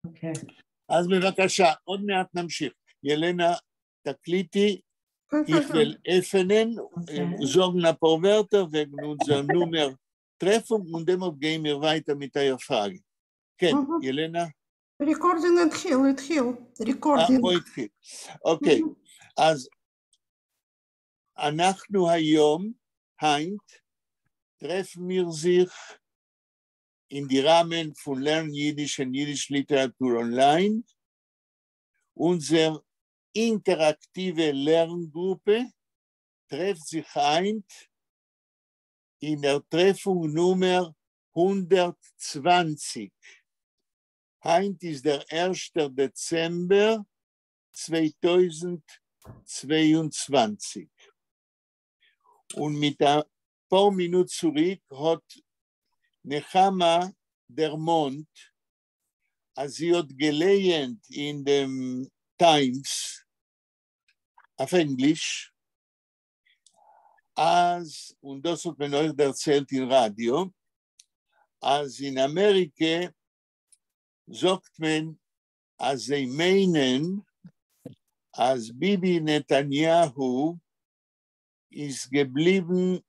אוקיי. אז בבקשה, עוד מעט נמשיך. ילנה, תקליטי, ich will öffnen, sorgen pro Wörter wegen unserer Nummer Treffung und dann gehen wir weiter mit der Frage. כן, ילנה? ריקורדינג התחיל. בואי התחיל. אוקיי, אז אנחנו היום, Heint, treffen wir sich in die Rahmen von Lern Yiddish und Yiddish Literatur online. Unsere interaktive Lerngruppe trifft sich ein in der Treffung Nummer 120. Heint ist der 1. Dezember 2022. Und mit ein paar Minuten zurück hat Nechama Dermont, als sie hat gelehnt in dem Times auf Englisch, als, und das hat man euch erzählt im Radio, als in Amerika sagt man, als sie meinen, als Bibi Netanyahu ist geblieben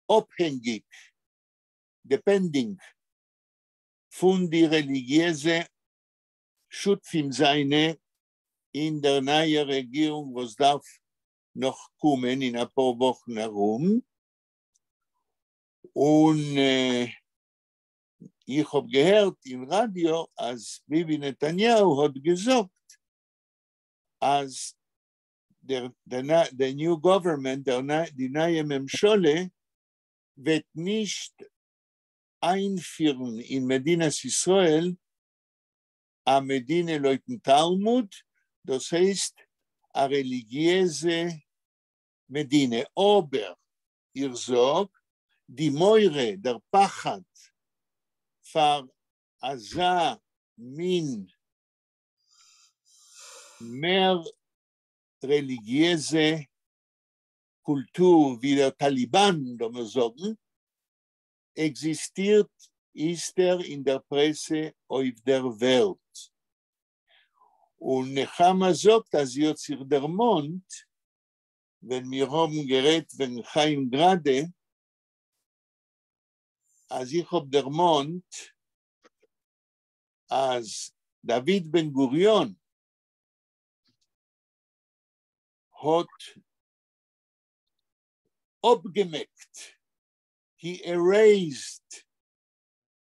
abhängig, depending von die religiöse Schutfim seine in der neuen Regierung, was darf noch kommen in ein paar Wochen herum. Und ich habe gehört im Radio, als Bibi Netanyahu hat gesagt, als der new government, die neue Memschole, wird nicht einführen in Medinas Israel a Medina Leuten Talmud, das heißt a religiöse Medina. Aber ihr sagt, die Meure, der Pachat, für Aza min mehr religiöse Kultur wie der Taliban, da wir sagen, existiert, ist in der Presse auf der Welt. Und Nechama sagt, als Yotzir der Mond, wenn wir haben gerät, wenn Chaim gerade, als ich hab der Mond, als David Ben Gurion hat abgemerkt, he erased,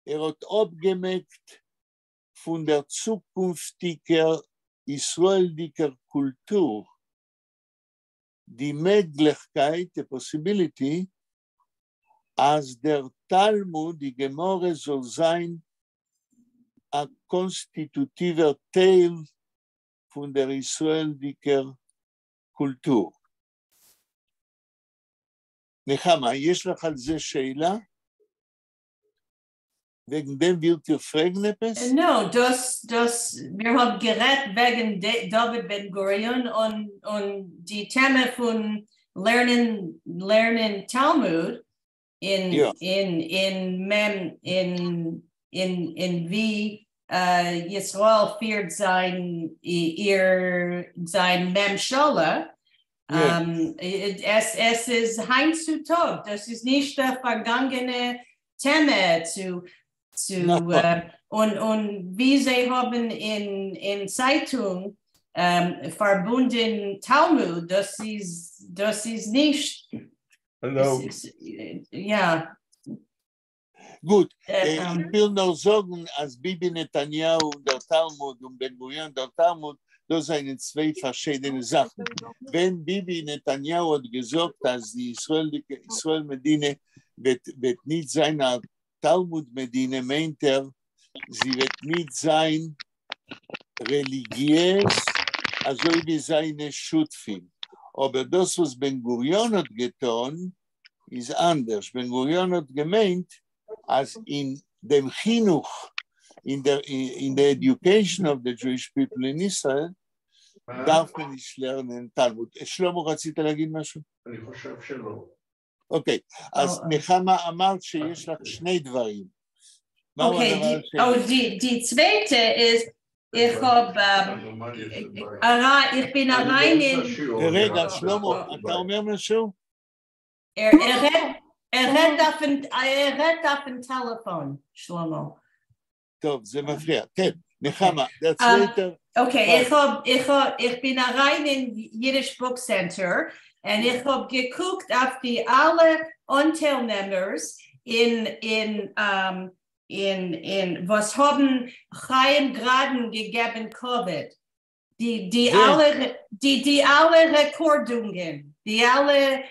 hat abgemerkt von der zukünftigen israelischen Kultur die Möglichkeit, die Possibility, als der Talmud, die Gemore soll sein, ein konstitutiver Teil von der israelischen Kultur. נחמה, יש לך על זה שאלה? wegen dem wird ihr fragen etwas? No, wir haben gerät wegen David Ben Gurion und die Themen von lernen Talmud in wie Yisrael führt sein Memshala. Es ist heutzutage, das ist nicht der vergangene Thema und wie sie haben in Zeitung verbunden Talmud, das ist nicht. Hallo. Ja. Gut, ich will noch sagen, als Bibi Netanyahu und der Talmud und Ben Gurion der Talmud, das sind zwei verschiedene Sachen. Wenn Bibi Netanyahu hat gesagt, dass die Israel-Medina wird nicht sein als Talmud-Medina, meint sie wird nicht sein religiös, also wie seine Schutfin. Aber das, was Ben Gurion hat getan, ist anders. Ben Gurion hat gemeint, als in dem Chinuch, in the education of the Jewish people in Israel, darf man nicht lernen Talmud. שלמה, רצית להגיד משהו? אני חושב שלא. אוקיי, אז נחמה אמרת שיש לך שני דברים. Okay, die zweite ist, Ich bin allein in... רגע, שלמה, אתה אומר משהו? redt auf dem Telefon, Shlomo. טוב, זה מפריע. כן, נחמה, der zweite... Okay, ich bin rein in Yiddish Book Center und ich habe geguckt auf die alle Unternehmers in was haben Chaim Graden gegeben Covid. Die alle Rekordungen, die alle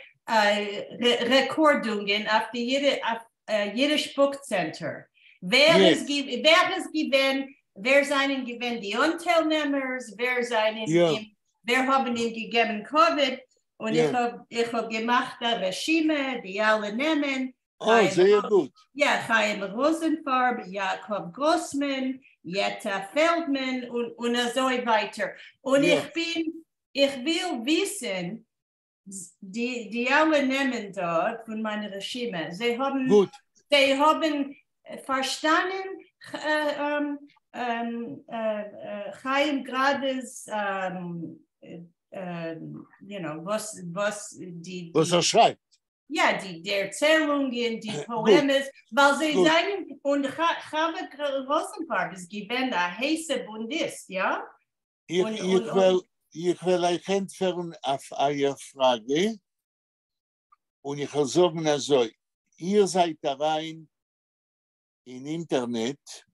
Rekordungen auf die Yiddish Book Center. Wer seinen gewinnt die Unternehmers, wer haben ihn gegeben Covid und ich hab gemacht Regime, die alle nehmen. Oh, sehr gut. Ja, Chaim Rosenfarb, Jakob Grossman, Jetta Feldman und so weiter. Und ich will wissen, die alle nehmen dort von meiner Regime, sie haben verstanden, Chaim Grades, was schreibt. Ja, die Erzählungen, die Poemen, weil sie sagen, und Chavik Rosenfarb ist gewesen ein heißer Bundist, ja? Ich will euch entfernen auf eure Frage und ich will sagen also, ihr seid rein im Internet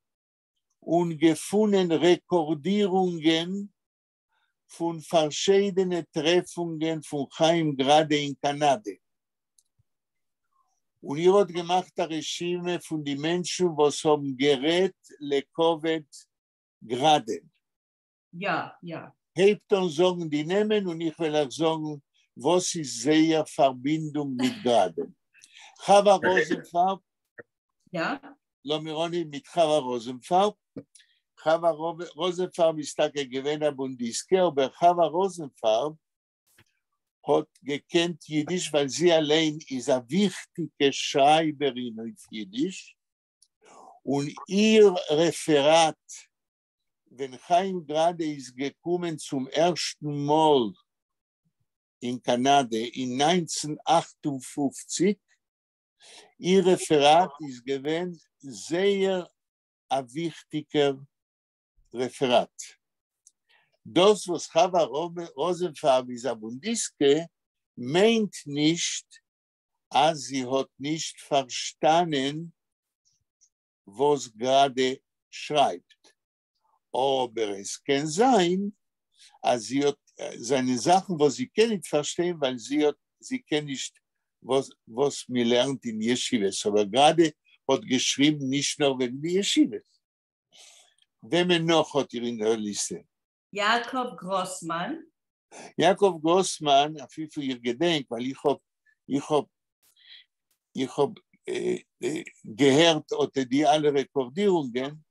und gefunden Rekordierungen von verschiedenen Treffungen von Chaim Grade in Kanada. Und ihr habt gemacht ein Regime von den Menschen, die haben gerät le-Covid Graden. Ja. Hebt uns sagen die Namen und ich will euch sagen, was ist sehr Verbindung mit Graden. Chava Rosenfarb. Ja. Lomironi mit Chava Rosenfarb. Chava Rosenfarb ist der Gewinner Bundiske, aber Chava Rosenfarb hat gekannt Yiddish, weil sie allein ist eine wichtige Schreiberin auf Yiddish. Und ihr Referat, wenn Chaim Grade ist gekommen zum ersten Mal in Kanada in 1958, ihr Referat ist gewesen sehr ein wichtiger Referat. Das, was Chava Rosenfarb ist eine Bundiske, meint nicht, als sie hat nicht verstanden, was gerade schreibt. Aber es kann sein, als sie hat seine Sachen, was sie kann nicht verstehen, weil sie kann nicht, was mir lernt in Yeshivas. Aber gerade hat geschrieben, nicht nur wegen der Yeshivas. Wer mir noch hat ihr in der Liste? Jakob Grossman. Jakob Grossman, auf jeden Fall ihr Gedenk, weil ich hab gehört unter die alle Rekordierungen.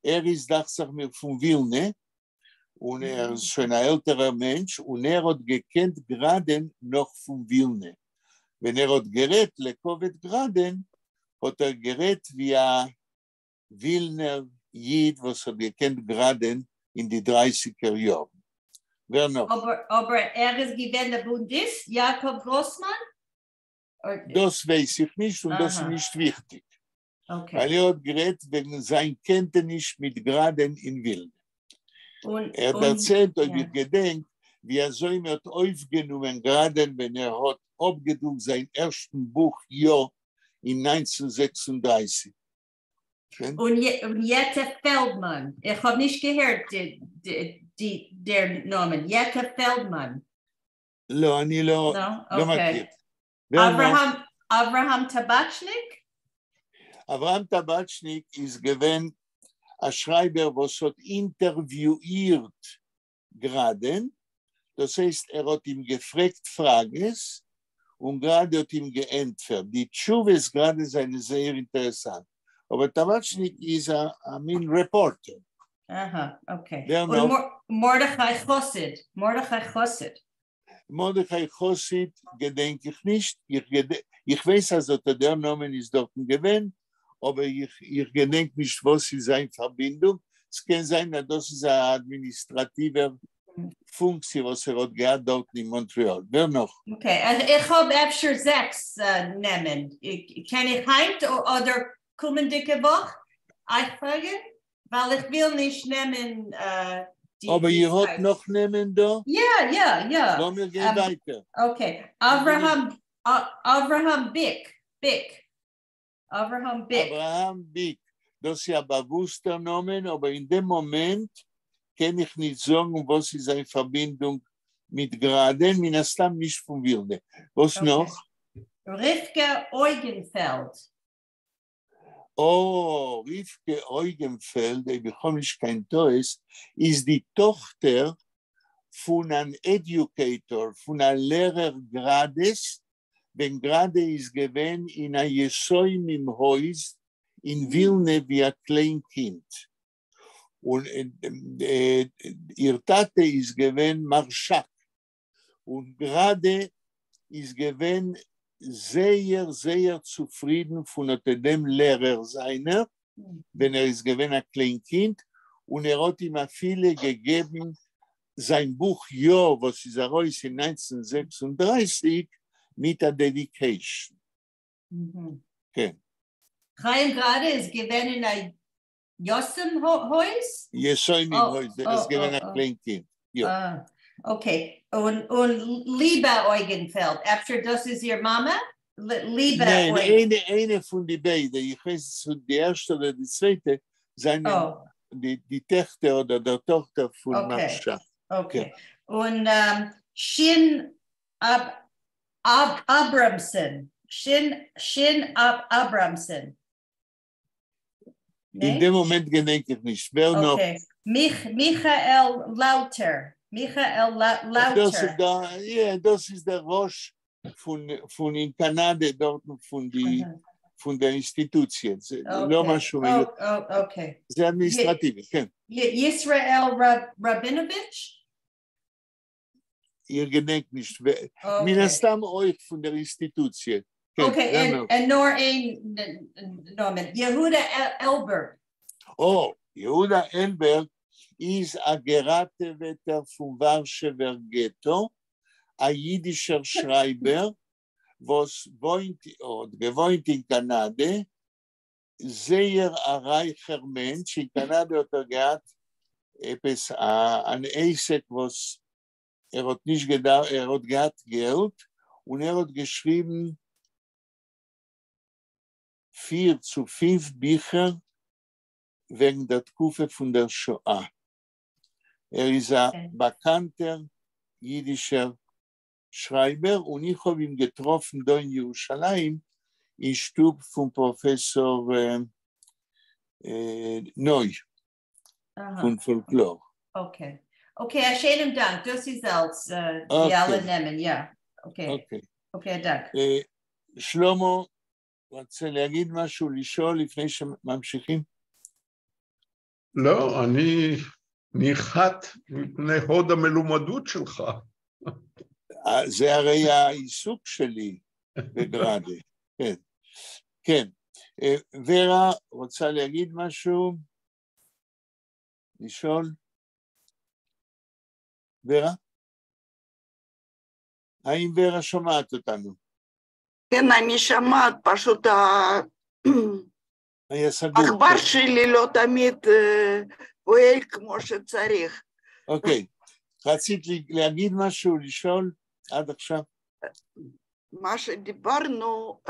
Ist, dachte ich mir, von Wilne und ist schon ein älterer Mensch und hat gekannt gerade noch von Wilne. Wenn hat gerät, le-Covid gerade, hat gerät wie ein Wilner Jid, was hat gekannt gerade in die 30er Jahren. Wer noch? Aber ist gewesen der Bundist, Jakob Grossman? Das weiß ich nicht und das ist nicht wichtig. Okay. Weil hat gerät wegen sein Kenntnis mit Graden in Wilna. Hat erzählt, ob ihr gedenkt, wie so ihm hat aufgenommen, Graden, wenn hat abgedruckt sein erstes Buch in 1936. Und Jette Feldman, ich habe nicht gehört der Namen, Jette Feldman. לא, אני לא מכיר. אברהם טבצ'ניק? אברהם טבצ'ניק ist gewesen ein Schreiber, was hat interviewiert gerade. Das heißt, hat ihm gefragt Frages und gerade hat ihm geantwortet. Die Tshuves gerade sind sehr interessant. Aber Tabachnik ist ein Reporter. Aha, okay. Und Mordechai Chossid. Mordechai Chossid gedenke ich nicht. Ich weiß, also der Name ist dort gewesen, aber ich gedenke nicht, was ist seine Verbindung. Es kann sein, dass das ist eine administrative Funktion, was hat gehabt dort in Montreal. Wer noch? Okay, also ich habe öfter 6 nehmen. Kann ich heute oder kommende Woche einfragen? Weil ich will nicht nehmen Aber ihr habt noch nehmen da? Ja. Lass mir gehen weiter. Okay, Abraham Bick. Abraham Bick. Das ist ja bewusster Name, aber in dem Moment kann ich nicht sagen, was ist eine Verbindung mit Graden, Minastam nicht von Wilde. Was noch? Rivke Eugenfeld. Oh, Rivke Eugenfeld, ich bekomme nicht kein Toes, ist die Tochter von einem Educator, von einem Lehrer Grades, wenn Grade ist gewesen in einem Jesoim im Haus in Wilne wie ein Kleinkind. Und ihr Tate ist gewesen Marschak. Und Grade ist gewesen sehr, sehr zufrieden von dem Lehrer seiner, wenn ist gewesen ein Kleinkind. Und hat ihm viele gegeben, sein Buch Jo, was ist heraus in 1936, mit der Dedication. Okay. Chaim Grade ist gewesen in ein Jossem-Haus? Jesoim im Haus, ist gewesen ein Kleinkind. Ja. Okay, und Liebe Eugenfeld, das ist Ihre Mama? Liebe Nein, eine von den beiden. Ich weiß, die erste oder die zweite, sind die Töchter oder der Tochter von Marsha. Okay. Und Shin Abramson. Shin Abramson. In dem Moment gedenke ich nicht. Wer noch? Michael Lauter. Das ist der Roche von in Kanada, dort von der Institution. Okay. Sehr administrativ. Yisrael Rabinovich? Ihr gedenkt nicht. Minastam euch von der Institution. Okay, und nur ein Namen. Yehuda Elberg. Oh, Yehuda Elberg ist ein Geratewetter vom Warschewer Ghetto, ein jiddischer Schreiber, was gewohnt in Kanada, sehr ein reicher Mensch. In Kanada hat gehabt ein Eisek, was hat nicht gedacht, hat gehabt Geld und hat geschrieben 4 zu 5 Bücher wegen der Kufe von der Shoah. Ist ein bekannter jiddischer Schreiber und ich habe ihn getroffen da in Jerusalem im Stub von Professor Neu von Folklore. Okay, schönen Dank. Das ist als die alle nehmen, ja. Okay, danke. שלמה, רוצה להגיד משהו, לשאול לפני שממשיכים? לא, אני ניחת מפני הוד המלומדות שלך. זה הרי העיסוק שלי בגרדה. כן. ורה, רוצה להגיד משהו? לשאול? ורה? האם ורה שומעת אותנו? כן, אני שומעת, פשוט העכבר שלי לא תמיד פועל כמו שצריך. אוקיי, רצית להגיד משהו, לשאול עד עכשיו? מה שדיברנו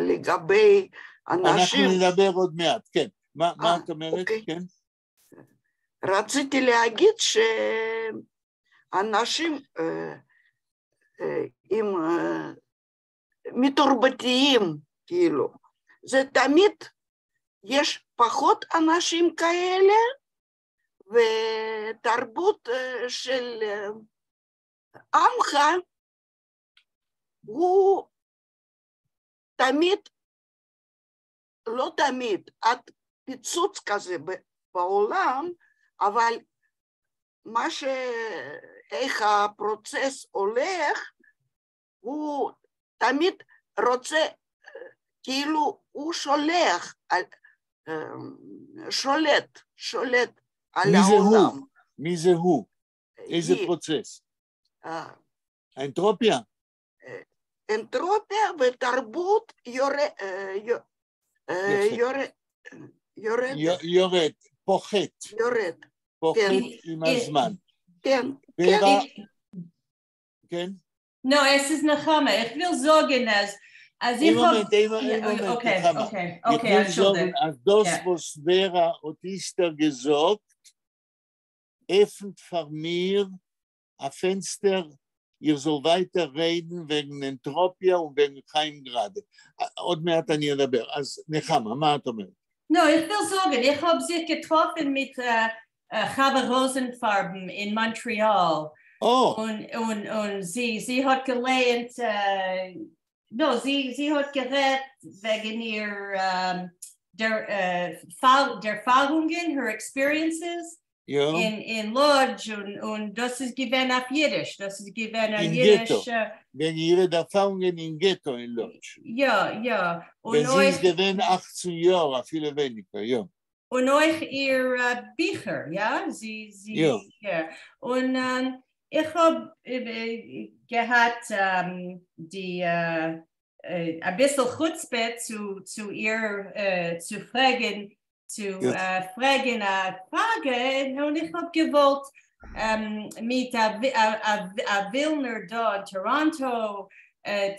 לגבי אנשים... אנחנו נדבר עוד מעט, כן. מה את אומרת? כן. רציתי להגיד שאנשים עם מתורבתיים, כאילו, זה תמיד יש פחות אנשים כאלה, ותרבות של עמך הוא תמיד, לא תמיד, עד פיצוץ כזה בעולם, אבל איך הפרוצס הולך, הוא תמיד רוצה, כאילו הוא שולט על העולם. מי זה הוא? איזה פרוצס? האנטרופיה? אנטרופיה ותרבות יורד, פוחת. יורד. פוחת עם הזמן. כן. כן? No, es ist Nechama. Ich will sagen, als ich Moment, Okay, ich will sagen, als das, was Vera Otister gesagt, öffnet für mir ein Fenster, ihr soll weiter reden wegen Entropia und wegen Keimgrade. עוד מעט אני אדבר. אז נחמה, מה את אומרת? No, ich will sagen, ich habe sich getroffen mit Chava Rosenfarben in Montreal. Oh. Und sie hat gelernt, sie hat geredet wegen der Erfahrungen, her experiences in Lodge und das ist gewesen auf Yiddish. Das ist gewesen auf Yiddish. Wegen ihrer Erfahrungen in Ghetto in Lodge. Ja. Und sie ist gewesen 18 Jahre, viele weniger, ja. Und euch ihr Bücher, ja? Ja. Und ich habe gehabt ein bisschen Chutzpe zu ihr zu fragen, fragen und ich habe gewollt mit a Wilner da in Toronto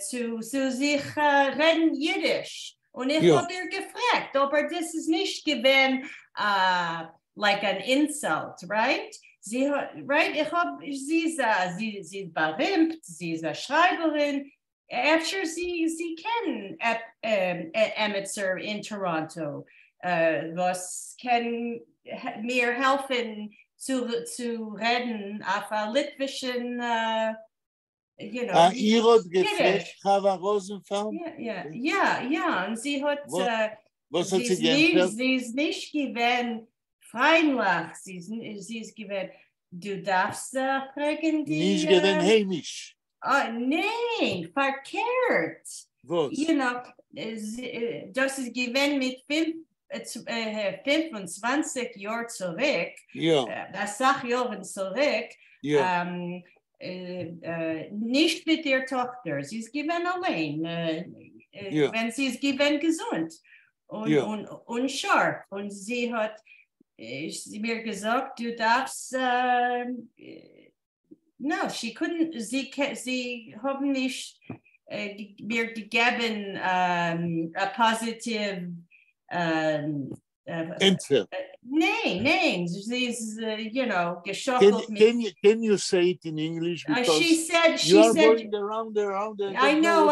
zu sich reden Yiddish. Und ich habe ihr gefragt, ob das ist nicht gewesen like an insult, right? Sie ist berühmt, sie ist eine Schreiberin. After sie kennen Emitzer in Toronto, was kann mir helfen zu reden auf a litvischen, you know. Ihr hat gefragt, Chava Rosenfarb? Ja, und sie hat, was hat sie geantwortet? Sie ist nicht gewesen freundlich, sie ist gewesen, du darfst fragen die... Nicht gewesen heimisch. Nein, verkehrt. Was? You know, das ist gewesen mit 25 Jahren zurück, das Sachjahren zurück, nicht mit der Tochter, sie ist gewesen allein, wenn sie ist gewesen gesund und scharf. Und sie hat mir gesagt, du darfst, no, sie couldn't, sie haben nicht mir gegeben a positive Nein, she's, you know, geschockelt me. Can you say it in English? Because she said, going around. I know.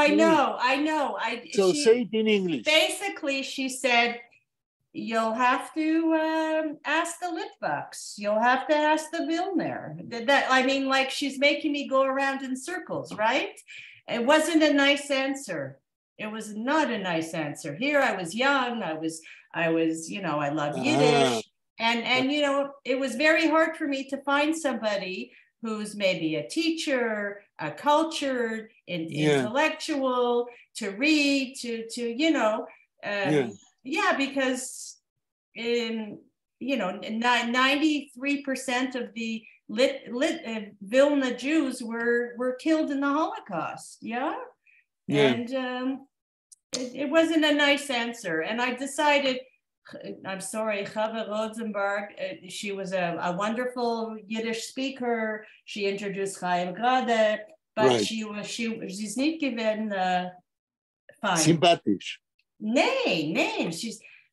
So say it in English. Basically, she said, you'll have to ask the Litvaks. You'll have to ask the Vilner. I mean, like she's making me go around in circles, right? It wasn't a nice answer. It was not a nice answer. Here I was young. I was, you know, I love Yiddish. And, you know, it was very hard for me to find somebody who's maybe a teacher, a cultured, intellectual, to read, to you know, because, you know, 93% of the Vilna Jews were killed in the Holocaust, and it wasn't a nice answer. And I decided, I'm sorry, Chava Rosenberg, she was a wonderful Yiddish speaker. She introduced Chaim Grade, but she's nicht given fine. Sympathisch. Nein,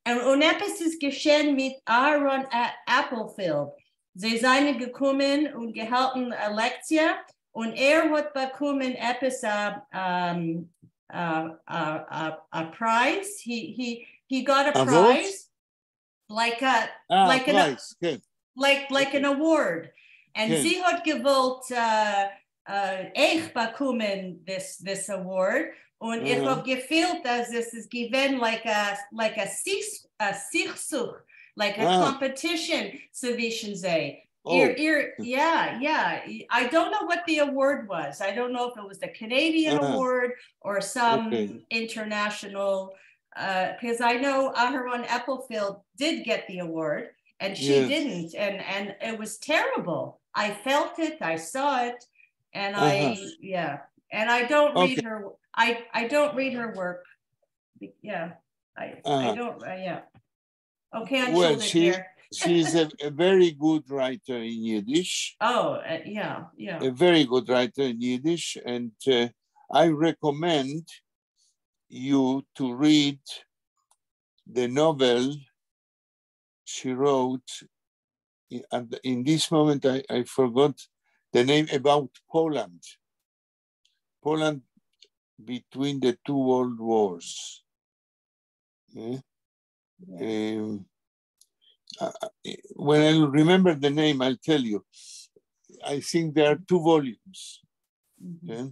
und etwas ist geschehen mit Aaron Applefield. Sie sind gekommen und gehalten eine Lektion und hat bekommen etwas a prize. He got a prize, like an award. And sie hat gewollt ich bekommen this award. Und ich habe gefühlt, dass es ist given like a Sichsuch, like a competition zwischen sie. I don't know what the award was. I don't know if it was the Canadian award or some international, because I know Aharon Applefield did get the award, and she didn't, and it was terrible. I felt it, I saw it, and and I don't read her. I don't read her work. Yeah, I don't. Okay, well, she's a very good writer in Yiddish. Oh, A very good writer in Yiddish, and I recommend you to read the novel she wrote. In this moment, I forgot the name, about Poland. Poland between the two world wars. Yeah? When I remember the name, I'll tell you. I think there are 2 volumes. Yeah?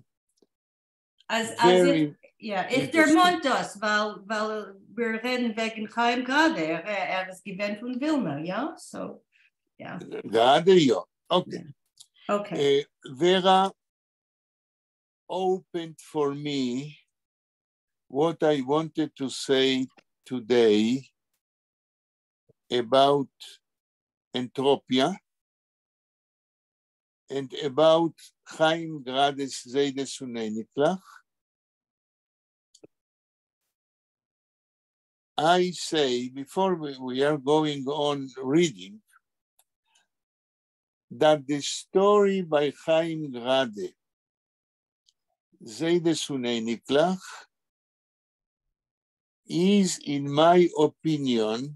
Ich der Montos, weil wir reden wegen Chaim gerade. Ist gewähnt von Wilma, ja? So, yeah. Gerade, ja. Okay. Okay. Vera opened for me what I wanted to say today about entropia and about Chaim Grades Zeides Uneniklach. I say, before we are going on reading, that the story by Chaim Grade, Zeides Uneniklach, is, in my opinion,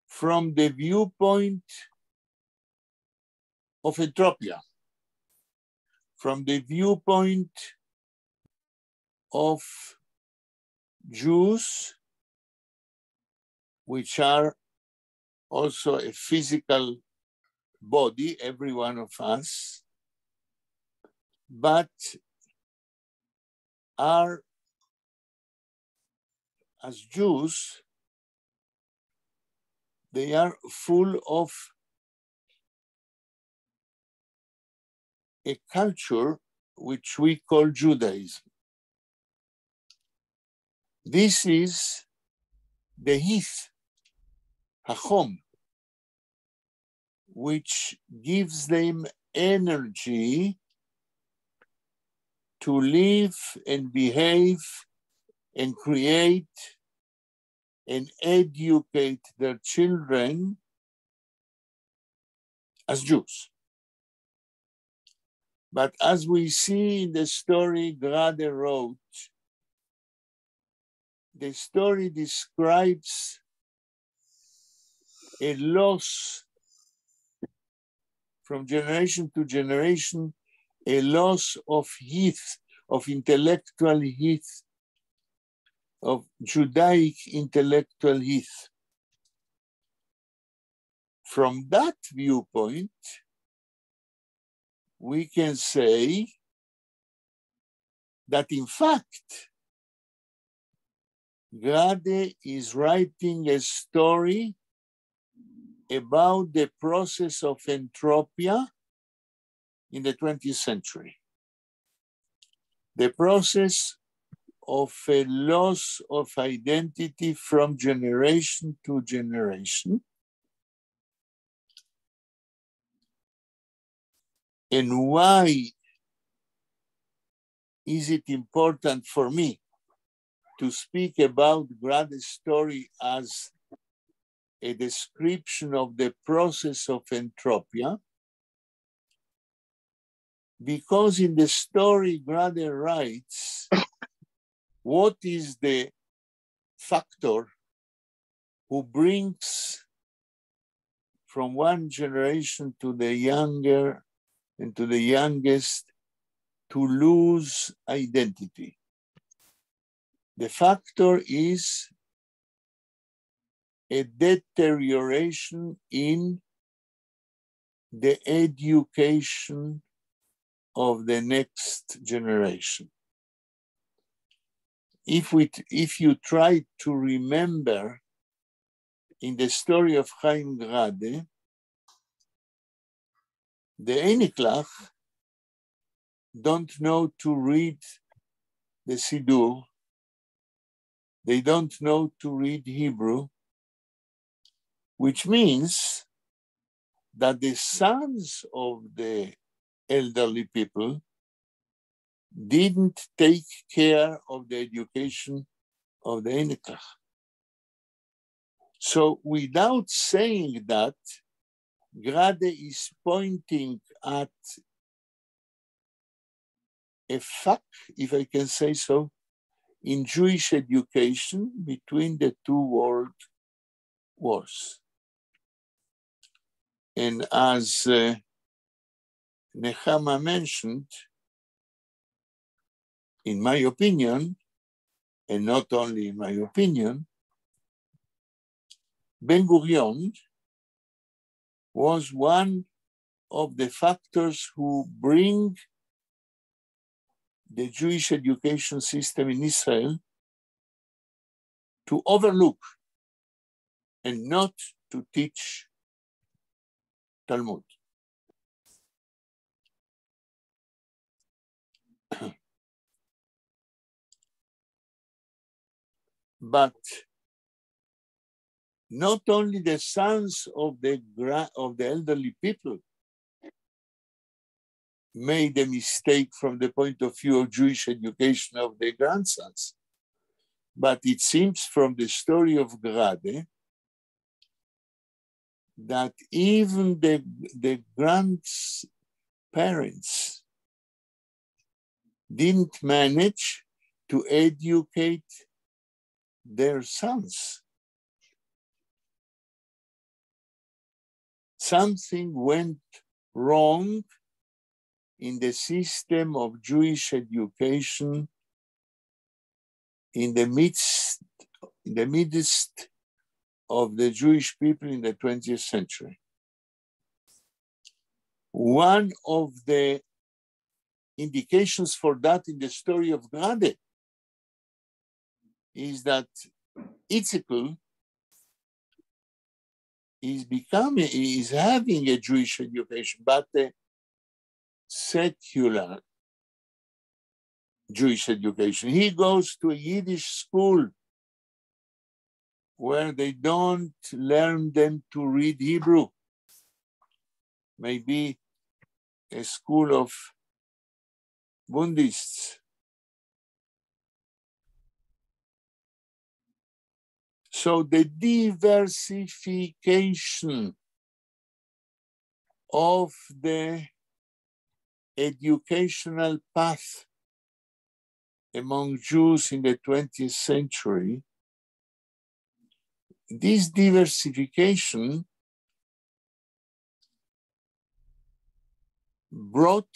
from the viewpoint of entropia, from the viewpoint of Jews, which are also a physical body, every one of us, but are, as Jews, they are full of a culture which we call Judaism. This is the heath, hachom, which gives them energy to live and behave and create and educate their children as Jews. But as we see in the story Grade wrote, the story describes a loss from generation to generation, a loss of heath, of intellectual heath, of Judaic intellectual heath. From that viewpoint, we can say that in fact, Grade is writing a story about the process of entropia in the 20th century. The process of a loss of identity from generation to generation. And why is it important for me to speak about Grade's story as a description of the process of entropia? Because in the story, Grade writes, what is the factor who brings from one generation to the younger and to the youngest to lose identity? The factor is a deterioration in the education of the next generation. If you try to remember in the story of Chaim Grade, the Eniklach don't know to read the Siddur, they don't know to read Hebrew, which means that the sons of the elderly people didn't take care of the education of the Enekach. So without saying that, Grade is pointing at a fact, if I can say so, in Jewish education between the two world wars. And as Nechama mentioned, in my opinion, and not only in my opinion, Ben-Gurion was one of the factors who bring the Jewish education system in Israel to overlook and not to teach Talmud. But not only the sons of the elderly people made a mistake from the point of view of Jewish education of their grandsons, but it seems from the story of Grade that even the grandparents didn't manage to educate their sons. Something went wrong in the system of Jewish education in the midst of the Jewish people in the 20th century. One of the indications for that in the story of Grade is that Itzikel is having a Jewish education, but a secular Jewish education. He goes to a Yiddish school where they don't learn them to read Hebrew. Maybe a school of Bundists. So the diversification of the educational path among Jews in the 20th century, this diversification brought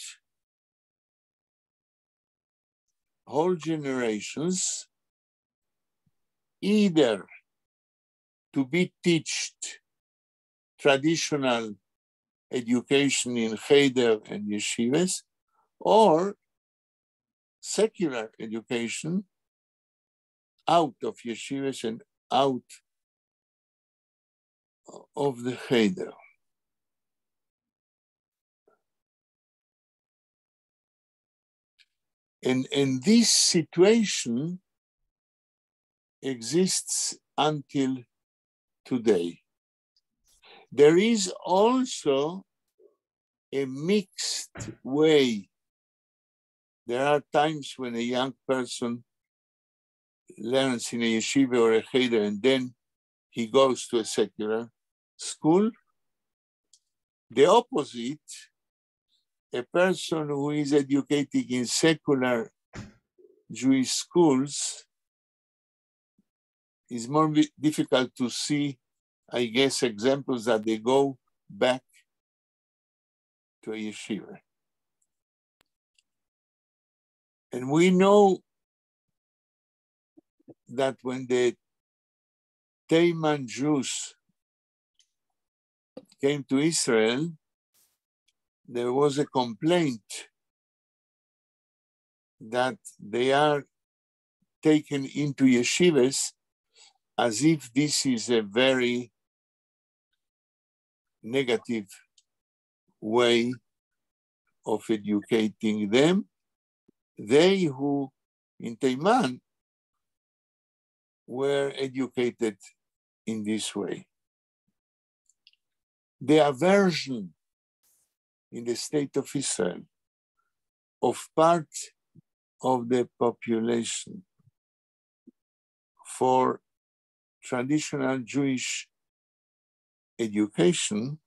whole generations either to be taught traditional education in Cheder and yeshivas, or secular education out of yeshivas and out of the Cheder. And this situation exists until today. There is also a mixed way. There are times when a young person learns in a yeshiva or a cheder and then he goes to a secular school. The opposite, a person who is educated in secular Jewish schools, is more difficult to see, I guess, examples that they go back to a yeshiva. And we know that when the Teiman Jews came to Israel, there was a complaint that they are taken into yeshivas as if this is a very negative way of educating them. They who in Teiman were educated in this way. the aversion in the state of Israel of part of the population for traditional Jewish education,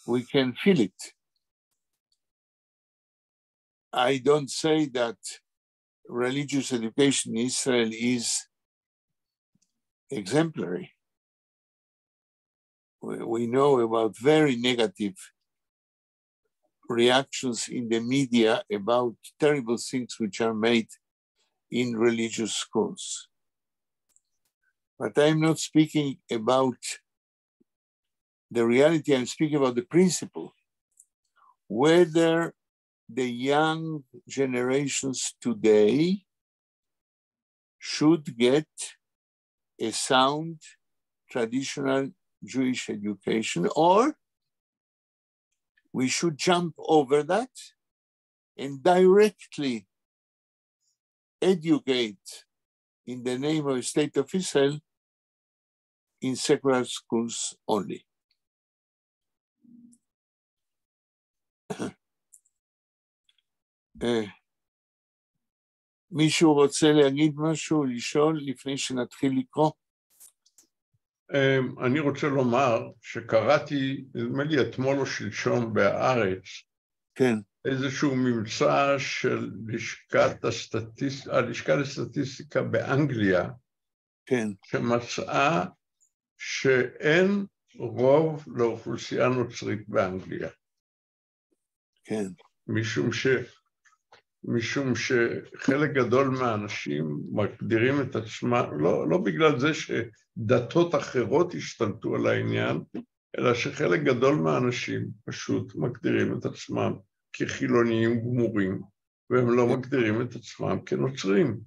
we can feel it. I don't say that religious education in Israel is exemplary. We know about very negative reactions in the media about terrible things which are made in religious schools. But I'm not speaking about the reality, I'm speaking about the principle. Whether the young generations today should get a sound traditional Jewish education, or we should jump over that and directly educate in the name of the State of Israel in secular schools only. מישהו רוצה להגיד משהו, לשאול, לפני שנתחיל לקרוא? אני רוצה לומר שקראתי, נדמה לי אתמול או שלשום בהארץ, כן. איזשהו ממצא של הלשכה לסטטיסטיקה באנגליה, כן. שמצאה שאין רוב לאוכלוסייה נוצרית באנגליה. כן. משום שחלק גדול מהאנשים מגדירים את עצמם, לא בגלל זה שדתות אחרות השתלטו על העניין, אלא שחלק גדול מהאנשים פשוט מגדירים את עצמם כחילוניים גמורים, והם לא מגדירים את עצמם כנוצרים.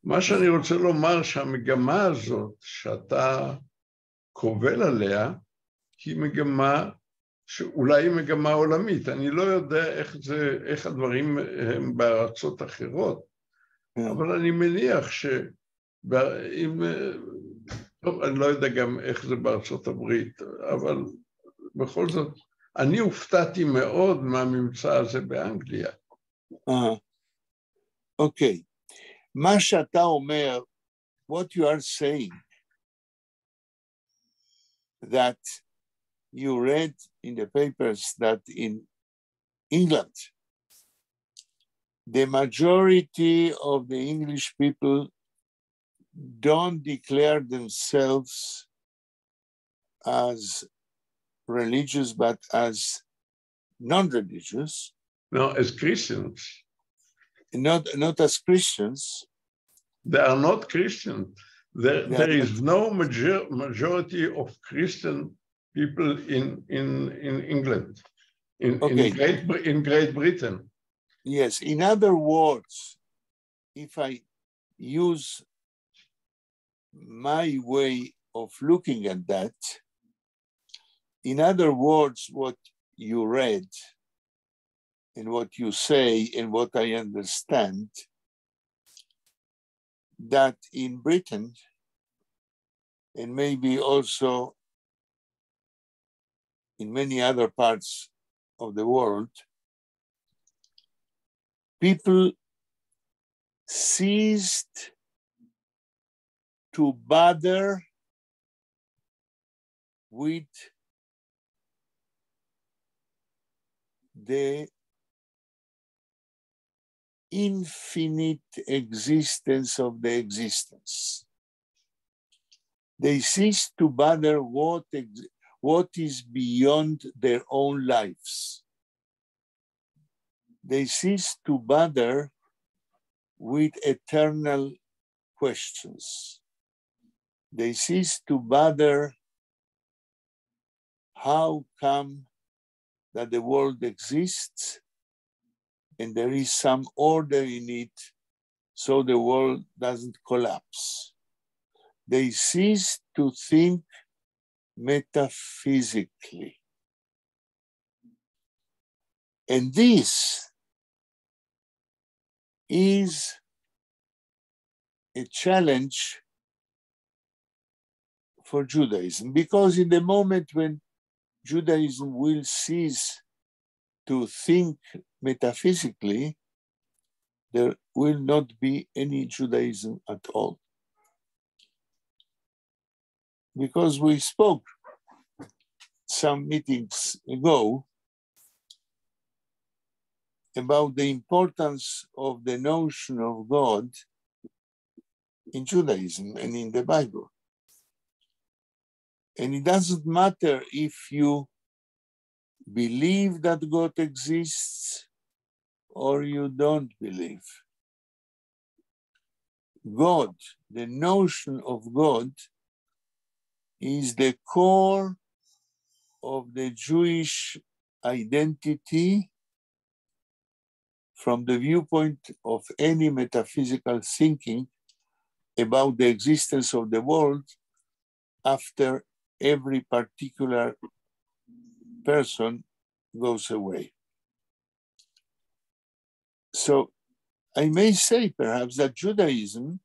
מה שאני רוצה לומר שהמגמה הזאת שאתה קובל עליה, היא מגמה שאולי היא מגמה עולמית. אני לא יודע איך הדברים הם בארצות אחרות, אבל אני מניח טוב, אני לא יודע גם איך זה בארצות הברית, אבל בכל זאת, אני הופתעתי מאוד מהממצא הזה באנגליה. אוקיי. מה שאתה אומר, what you are saying, that you read in the papers that in England, the majority of the English people don't declare themselves as religious, but as non-religious. No, as Christians. Not as Christians. They are not Christians. There is no majority of Christian people in England, in Great Britain. Yes, in other words, if I use my way of looking at that, in other words, what you read and what you say and what I understand, that in Britain, and maybe also in many other parts of the world, people ceased to bother with the infinite existence of the existence. They cease to bother what is beyond their own lives. They cease to bother with eternal questions. They cease to bother how come that the world exists and there is some order in it so the world doesn't collapse. They cease to think metaphysically. And this is a challenge for Judaism, because in the moment when Judaism will cease to think metaphysically, there will not be any Judaism at all. Because we spoke some meetings ago about the importance of the notion of God in Judaism and in the Bible. And it doesn't matter if you believe that God exists or you don't believe. God, the notion of God, is the core of the Jewish identity from the viewpoint of any metaphysical thinking about the existence of the world after every particular person goes away. So I may say perhaps that Judaism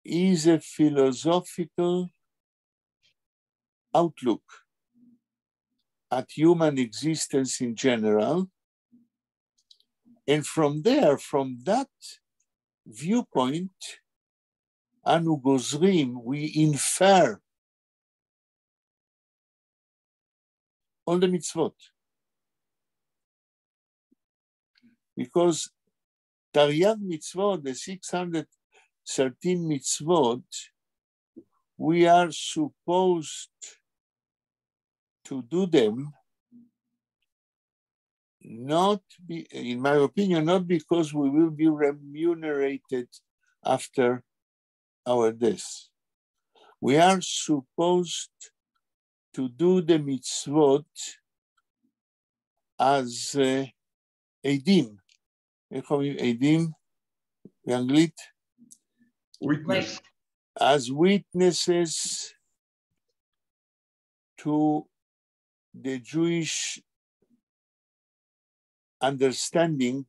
is a philosophical outlook at human existence in general. And from there, from that viewpoint, Anu Gozrim, we infer all the mitzvot. Because Taryag mitzvot, the 613 mitzvot, we are supposed to do them, not be, in my opinion, not because we will be remunerated after our death. We are supposed to do the mitzvot as עדים. איך אומרים עדים באנגלית? Witness. As witnesses to the Jewish understanding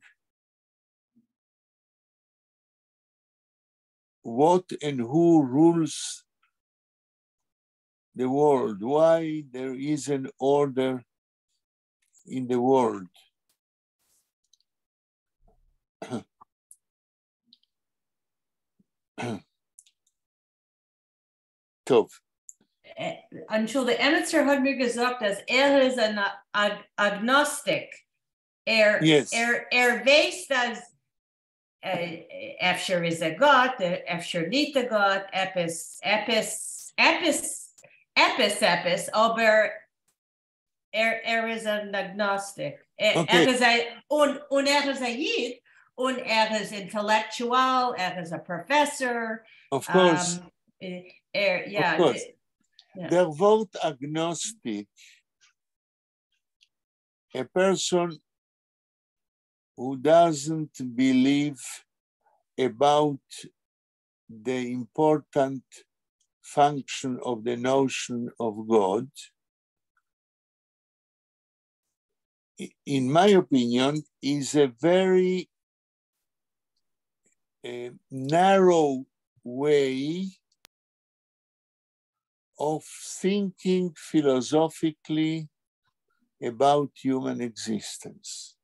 what and who rules the world, why there is an order in the world. Tov. Entschuldigung, Emetzer hat mir gesagt, dass ist ein Agnostik. Yes. Weiß, dass Efsher is a God, Efsher nicht a God, Epis, aber is an Agnostik. Okay. Is is a Yid, und is intellectual, is a professor. Of course. Yeah. Of course. Der Wort agnostic, a person who doesn't believe about the important function of the notion of God, in my opinion, is a very narrow way of thinking philosophically about human existence.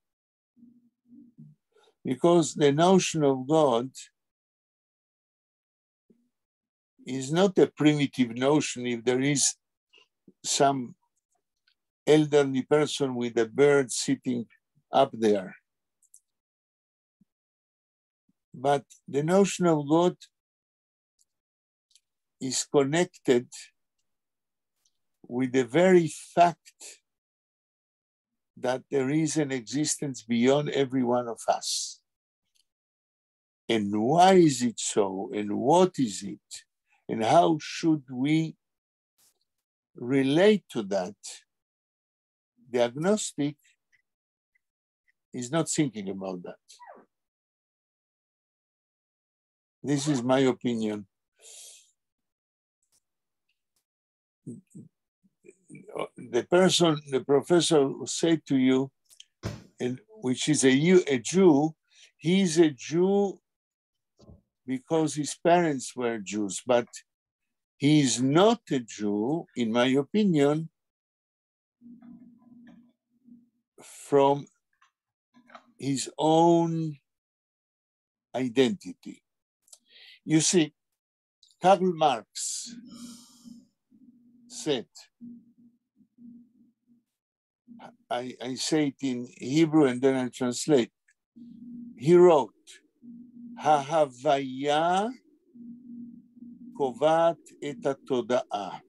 Because the notion of God is not a primitive notion. If there is some elderly person with a bird sitting up there. But the notion of God is connected with the very fact that there is an existence beyond every one of us. And why is it so? And what is it? And how should we relate to that? The agnostic is not thinking about that. This is my opinion. The professor will say to you, and which is a Jew, he's a Jew because his parents were Jews, but he is not a Jew, in my opinion, from his own identity. You see, Karl Marx said, I say it in Hebrew and then I translate. He wrote, ההוויה קובעת את התודעה.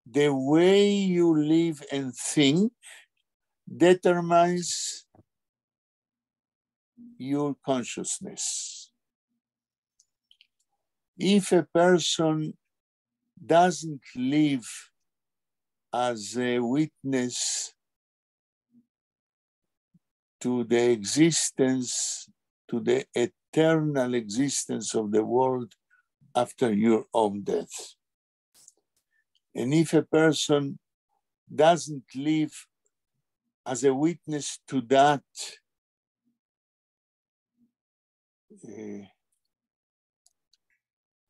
The way you live and think determines your consciousness. If a person doesn't live as a witness to the existence, to the eternal existence of the world after your own death. And if a person doesn't live as a witness to that,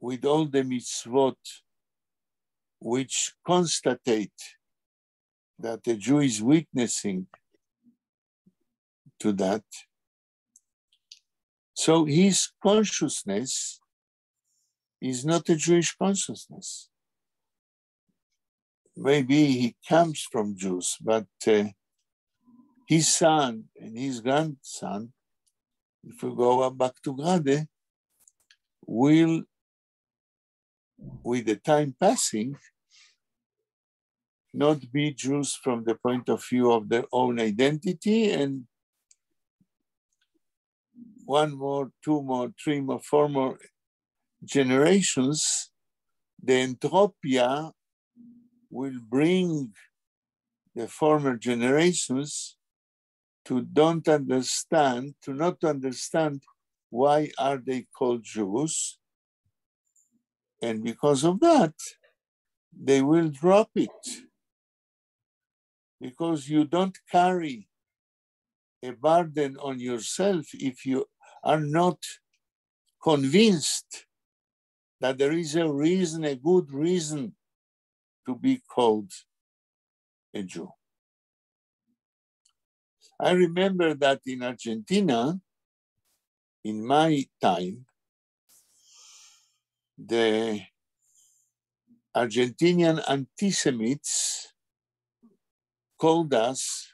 with all the mitzvot which constate that a Jew is witnessing to that, so his consciousness is not a Jewish consciousness. Maybe he comes from Jews, but his son and his grandson, if we go back to Grade, will, with the time passing, not be Jews from the point of view of their own identity, and one more, two more, three more, four more generations, the entropia will bring the former generations to not understand why are they called Jews, and because of that, they will drop it. Because you don't carry a burden on yourself if you are not convinced that there is a reason, a good reason to be called a Jew. I remember that in Argentina, in my time, the Argentinian anti-Semites called us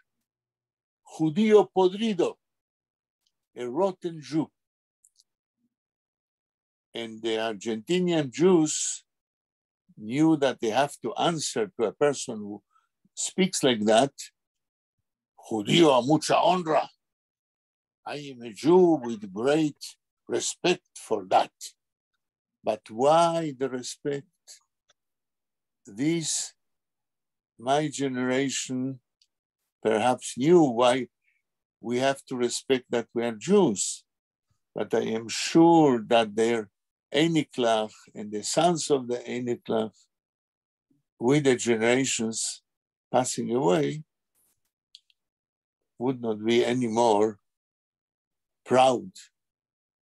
judío podrido, a rotten Jew. And the Argentinian Jews knew that they have to answer to a person who speaks like that, judío a mucha honra. I am a Jew with great respect for that. But why the respect? This, my generation perhaps knew why we have to respect that we are Jews. But I am sure that their Einiklach and the sons of the Einiklach, with the generations passing away, would not be any more proud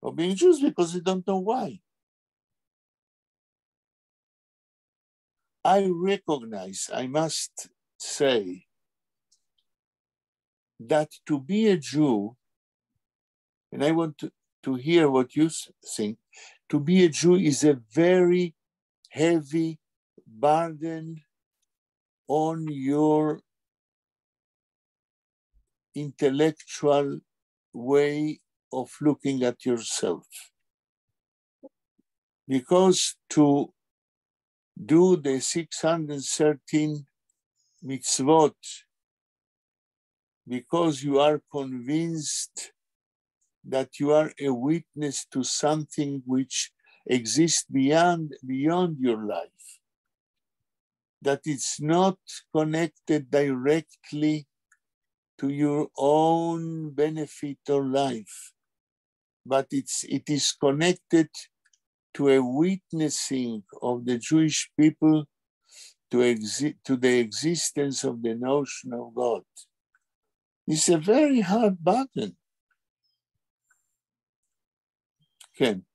of being Jews because they don't know why. I recognize, I must say, that to be a Jew, and I want to hear what you think, to be a Jew is a very heavy burden on your intellectual way of looking at yourself. Because to do the 613 mitzvot, because you are convinced that you are a witness to something which exists beyond your life, that it's not connected directly to your own benefit or life, but it is connected to a witnessing of the Jewish people to the existence of the notion of God. It's a very hard burden. Ken.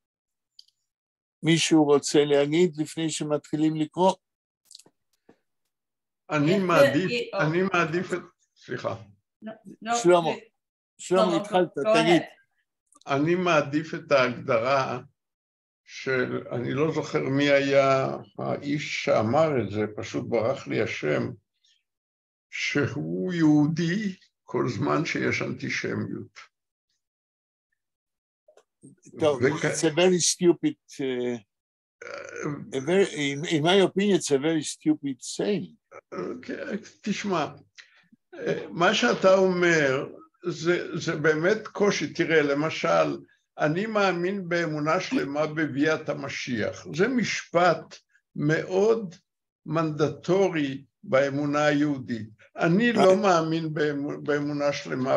מישהו רוצה להגיד לפני שמתחילים לקרוא? אני מעדיף את... סליחה. שלמה, התחלת, תגיד. אני מעדיף את ההגדרה של, אני לא זוכר מי היה האיש שאמר את זה, פשוט ברח לי השם, שהוא יהודי כל זמן שיש אנטישמיות. טוב, it's a very stupid, in my opinion, it's a very stupid saying. תשמע, מה שאתה אומר, זה באמת קושי. תראה, למשל, אני מאמין באמונה שלמה בביאת המשיח. זה משפט מאוד מנדטורי באמונה היהודית. אני לא מאמין באמונה שלמה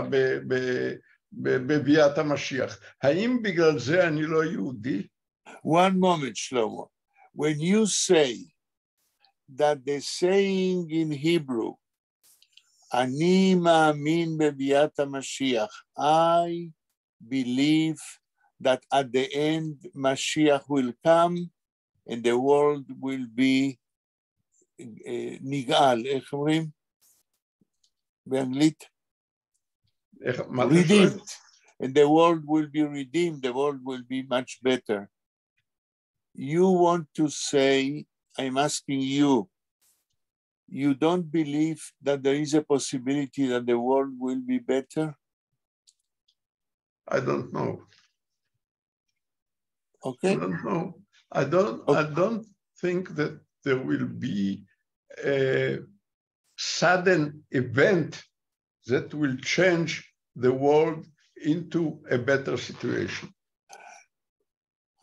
בביאת המשיח. האם בגלל זה אני לא יהודי? One moment, Shlomo. When you say that the saying in Hebrew, אני מאמין בביאת המשיח, I believe that at the end Mashiach will come and the world will be נגאל, איך אומרים? באנגלית? Redeemed. And the world will be redeemed, the world will be much better. You want to say, I'm asking you, you don't believe that there is a possibility that the world will be better? I don't know. Okay. I don't know. I don't think that there will be a sudden event that will change the world into a better situation.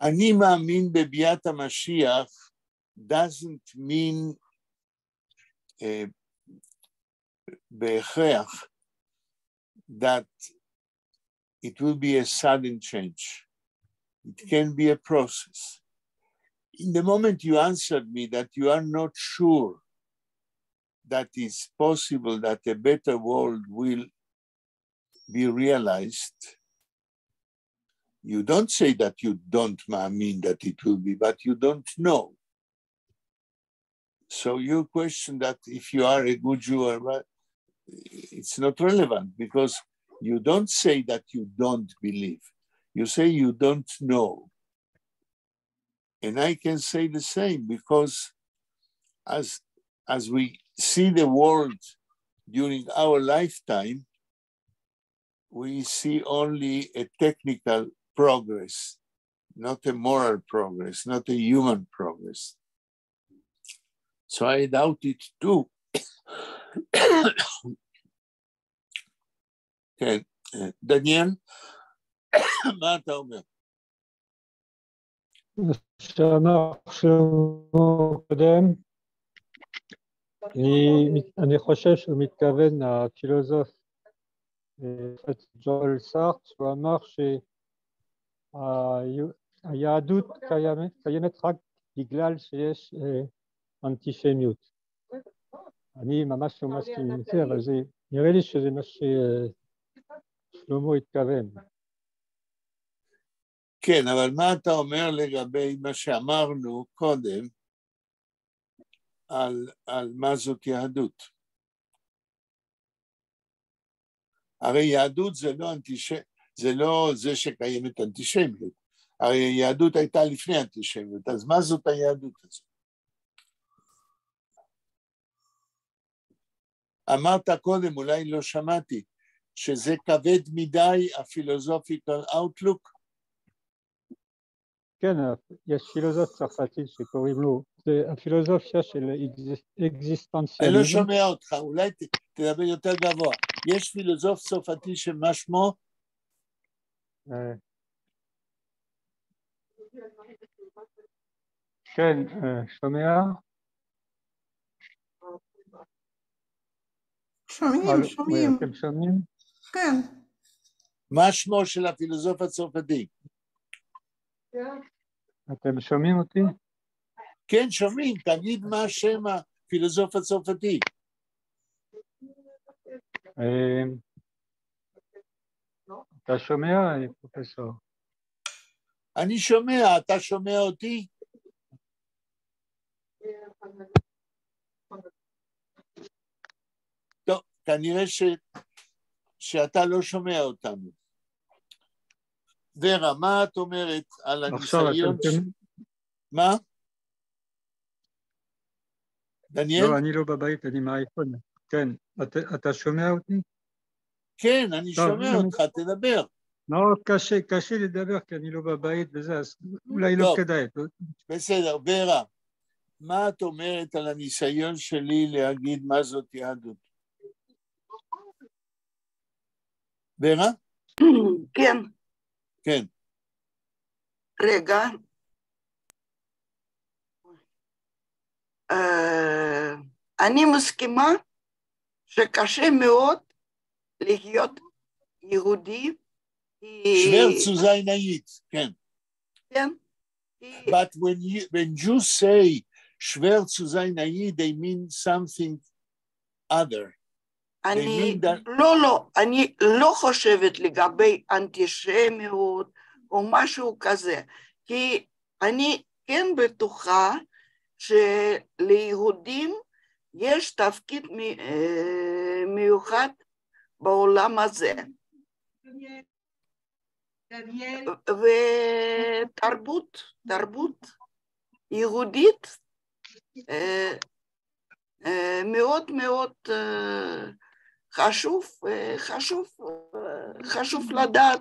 אני מאמין בביאת המשיח doesn't mean בהכרח that it will be a sudden change. It can be a process. In the moment you answered me that you are not sure that it's possible that a better world will be realized, you don't say that you don't mean that it will be, but you don't know. So you question that if you are a good Jew or what, it's not relevant because you don't say that you don't believe. You say you don't know. And I can say the same because as we see the world during our lifetime, we see only a technical progress, not a moral progress, not a human progress. So I doubt it too. כן, דניאל, מה אתה אומר? שאמר שלמה קודם, אני חושב שהוא מתכוון לפילוסוף ג'ואל סארט, שהוא אמר שהיהדות קיימת רק בגלל שיש אנטישמיות. אני ממש לא מסכים עם זה, אבל נראה לי שזה מה ששלמה התכוון. כן, אבל מה אתה אומר לגבי מה שאמרנו קודם על מה זאת יהדות? הרי יהדות זה לא זה שקיימת אנטישמיות. הרי יהדות הייתה לפני אנטישמיות, אז מה זאת היהדות הזאת? אמרת קודם, אולי לא שמעתי, שזה כבד מדי הפילוסופיקל אאוטלוק? כן, יש פילוסוף צרפתי שקוראים לו, זה הפילוסופיה של אקזיסטנציאליזם. אני לא שומע אותך, אולי תדבר יותר גבוה. יש פילוסוף צרפתי שמה שמו? כן, שומע? שומעים. אתם שומעים? כן. מה שמו של הפילוסוף הצרפתי? אתם שומעים אותי? כן, שומעים. תגיד מה שם הפילוסוף הצרפתי. אתה שומע, פרופסור? אני שומע, אתה שומע אותי? טוב, כנראה שאתה לא שומע אותנו. ורה, מה את אומרת על הניסיון? מה? דניאל? לא, אני לא בבית, אני מהאייפון. כן, אתה שומע אותי? כן, אני שומע אותך, תדבר. לא, קשה לדבר, כי אני לא בבית וזה, אז אולי לא כדאי. בסדר, ורה, מה את אומרת על הניסיון שלי להגיד מה זאת יהדות? ורה? כן. כן. רגע. אני מסכימה שקשה מאוד להיות יהודי. שוור zu sein Yid, כן. כן. But when Jews say שוור zu sein Yid, they mean something other. אני לא חושבת לגבי אנטישמיות או משהו כזה, כי אני כן בטוחה שליהודים יש תפקיד מיוחד בעולם הזה. ותרבות יהודית מאוד מאוד חשוב לדעת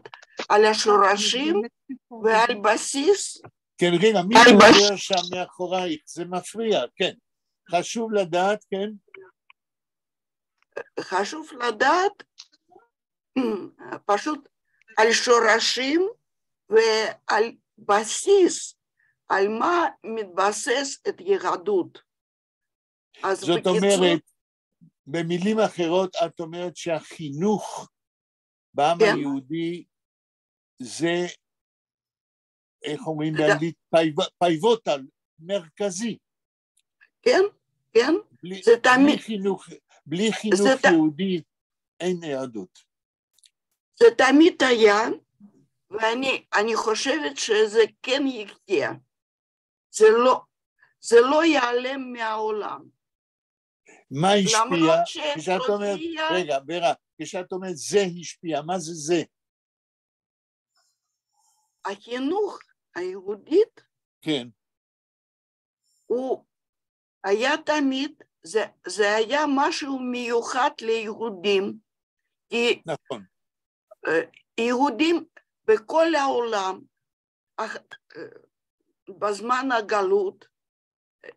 על השורשים ועל בסיס. כן, רגע, מי מדבר שם מאחורייך? זה מפריע, כן. חשוב לדעת, כן? חשוב לדעת פשוט על שורשים ועל בסיס, על מה מתבסס את יהדות. זאת אומרת, במילים אחרות, את אומרת שהחינוך בעם היהודי זה, איך אומרים באנגלית, פייבוטל, מרכזי. כן, כן. בלי חינוך יהודי אין יהדות. זה תמיד היה, ואני חושבת שזה כן יחיה. זה לא ייעלם מהעולם. מה השפיע? כשאת אומרת, רגע, ורה, כשאת אומרת זה השפיע, מה זה זה? החינוך היהודית, כן. הוא היה תמיד, זה היה משהו מיוחד ליהודים, כי נכון. יהודים בכל העולם, בזמן הגלות,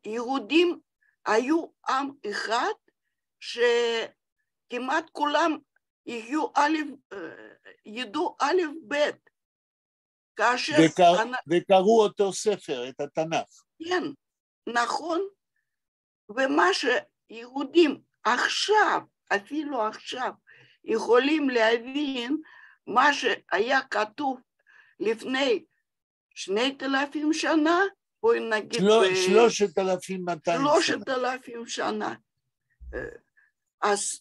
יהודים היו עם אחד שכמעט כולם ידעו א' ב' כאשר... וקראו אותו ספר, את התנ"ך. כן, נכון, ומה שיהודים עכשיו, אפילו עכשיו, יכולים להבין מה שהיה כתוב לפני 2,000 שנה, בואי נגיד 3,200 שנה. אז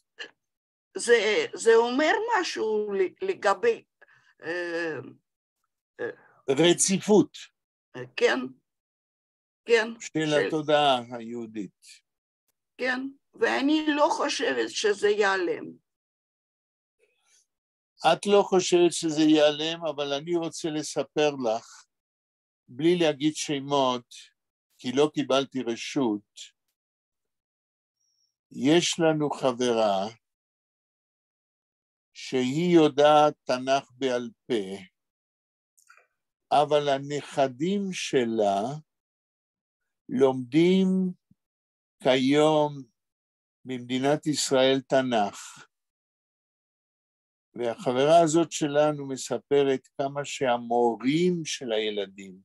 זה אומר משהו לגבי... רציפות. כן, כן. של התודעה היהודית. כן, ואני לא חושבת שזה ייעלם. את לא חושבת שזה ייעלם, אבל אני רוצה לספר לך, בלי להגיד שמות, כי לא קיבלתי רשות, יש לנו חברה שהיא יודעת תנ"ך בעל פה, אבל הנכדים שלה לומדים כיום במדינת ישראל תנ"ך. והחברה הזאת שלנו מספרת כמה שהמורים של הילדים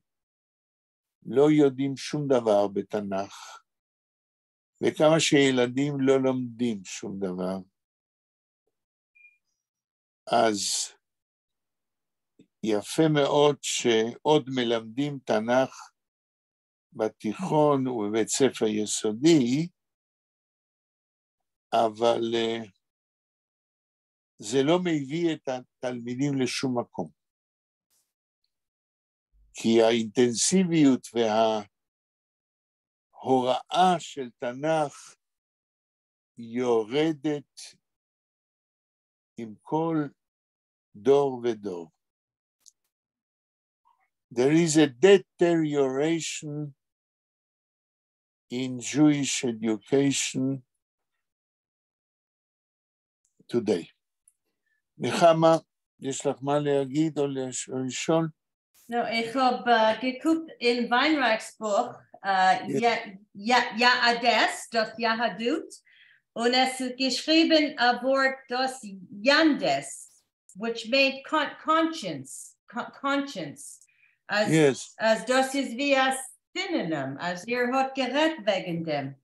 לא יודעים שום דבר בתנ"ך, וכמה שילדים לא לומדים שום דבר. אז יפה מאוד שעוד מלמדים תנ"ך בתיכון ובבית ספר יסודי, אבל זה לא מביא את התלמידים לשום מקום. כי האינטנסיביות וההוראה של תנ"ך יורדת עם כל דור ודור. There is a deterioration in Jewish education today. נחמה, יש לך מה להגיד או לשאול? No, ich habe geguckt in Weinreichs Buch, Ades, das Yahadut, und es ist geschrieben ein Wort, das Yandes, which made conscience. Yes. As das ist wie ein Synonym, als hat gerät wegen dem.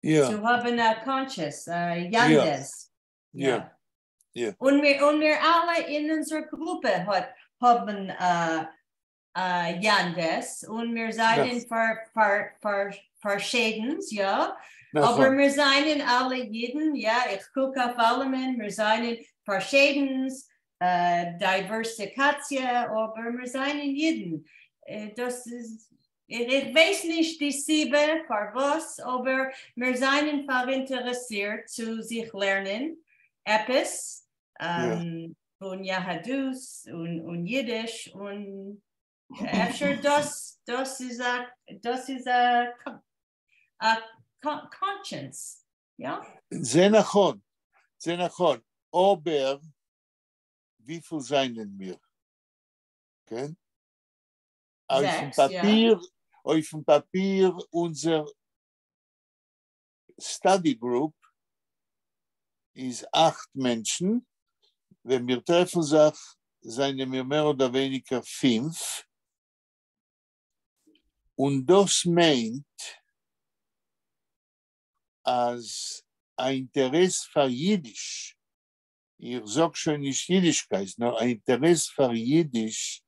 Yeah. Zu haben eine Conscience, Yandes. Yeah. Yeah. Und wir alle in unserer Gruppe haben Yandes und wir seien verschiedens, ja. Aber wir seien alle Jiden, ja. Ich gucke auf alle Menschen, wir seien verschiedens, Diversifikation, aber wir seien Jiden. Das ist, ich weiß nicht die Siebe, für was, aber wir seien interessiert zu sich lernen, etwas von Yahadus und Yiddish und after das ist a conscience, ja? זה נכון, aber wie viel seien wir? Okay? Auf dem Papier unser Study Group ist 8 Menschen, wenn wir treffen sich, seien wir mehr oder weniger 5. Und das meint, als ein Interesse für Yiddish, ich sage schon nicht Jiddischkeit, nur ein Interesse für Yiddish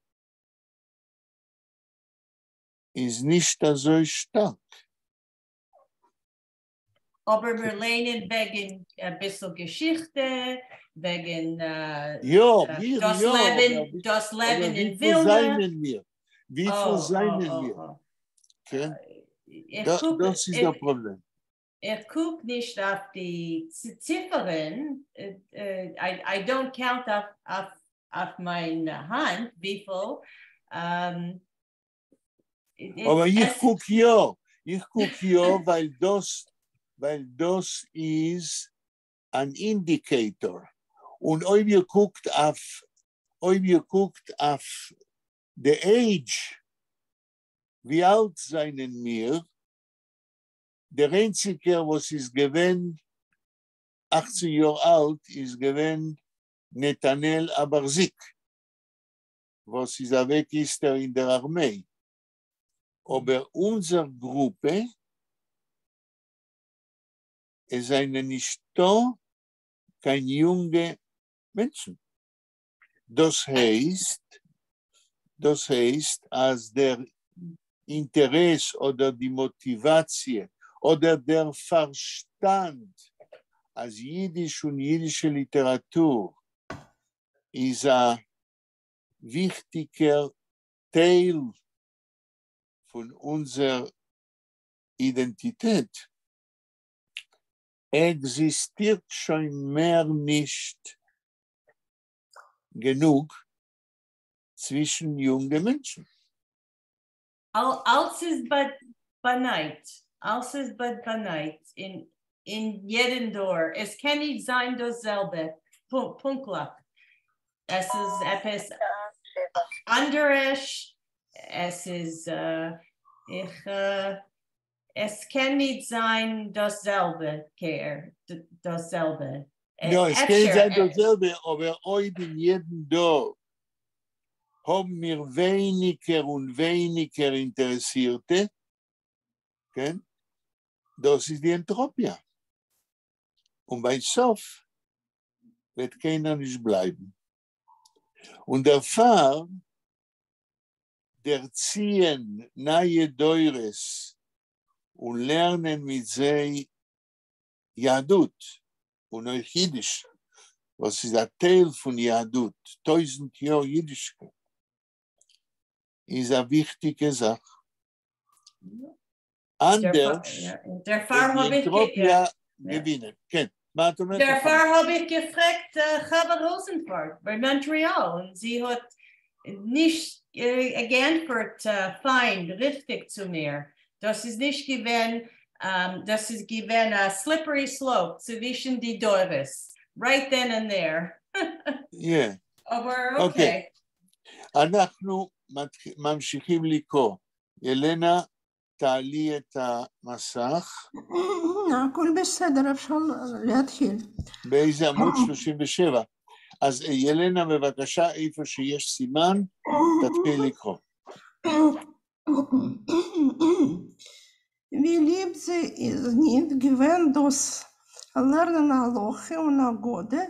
ist nicht so stark. Aber wir lernen wegen ein bisschen Geschichte, wegen das Leben in Vilna. Wie viel seien wir? Das ist das Problem. Ich gucke nicht auf die Ziffern. I don't count auf meine Hand, wie viel. Aber ich gucke ja, weil das ist ein Indicator. Und ob ihr guckt auf the age, wie alt seien wir, der einzige, was ist gewesen, 18 Jahre alt, ist gewesen Netanel Abarzik, was ist weg ist in der Armee. Aber unsere Gruppe ist nicht da, kein junge Menschen. Das heißt, als der Interesse oder die Motivation oder der Verstand als Jiddisch und jiddische Literatur ist ein wichtiger Teil von unserer Identität, existiert schon mehr nicht genug zwischen jungen Menschen. Als ist beneit in jedem Dorf. Es kann nicht sein dasselbe. Punktlich. Es ist etwas anderes. Es ist, es kann nicht sein dasselbe, dasselbe. Ja, es kann nicht sein dasselbe, aber heute in jedem Dorf haben wir weniger und weniger Interessierte. Okay? Das ist die Entropie. Und bei Sof wird keiner nicht bleiben. Und der Fall, der ziehen neue Deures und lernen mit sie Yadut und euch Yiddish, was ist ein Teil von Yadut, 1000 Jahre Jiddischkeit. ist eine wichtige Sache. Anders Daarvoor heb ik Entropia gewinnen. Daarvoor heb ik gevraagd Chava Rosenfeld bij Montreal. En sie hat nicht geantwortet, fein, richtig zu mir. Das ist nicht gewesen, das ist gewesen a slippery slope zwischen die Dores. Right then and there. Yeah. Aber okay. אנחנו ממשיכים לקרוא. ילנה, תעלי את המסך. הכל בסדר, אפשר להתחיל. באיזה עמוד 37. אז ילנה, בבקשה, איפה שיש סימן, תתחיל לקרוא. Wie lieb sie ist nicht gewöhnt, das Lernen Aloche und Agode,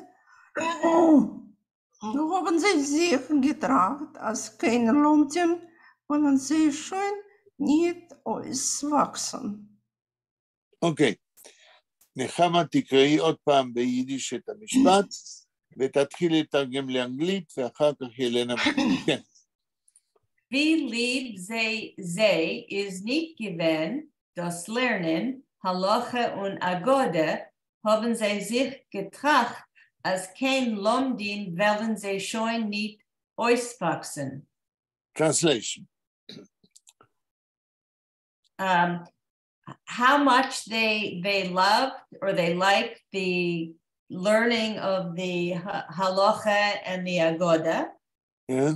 haben sie sich getracht, als keine Lomten, wollen sie schon nicht auswachsen. אוקיי. נחמה, תקראי עוד פעם ביידיש את המשפט, ותתחיל לתרגם לאנגלית, ואחר כך ילנה. כן. Wie lieb sie ist nicht gewöhnt, das Lernen, Halacha und Agode, haben sie sich getracht, als kein Lomdin wollen sie schon nicht auswachsen. Translation. How much they loved or they liked the learning of the Halacha and the Agoda. Yeah.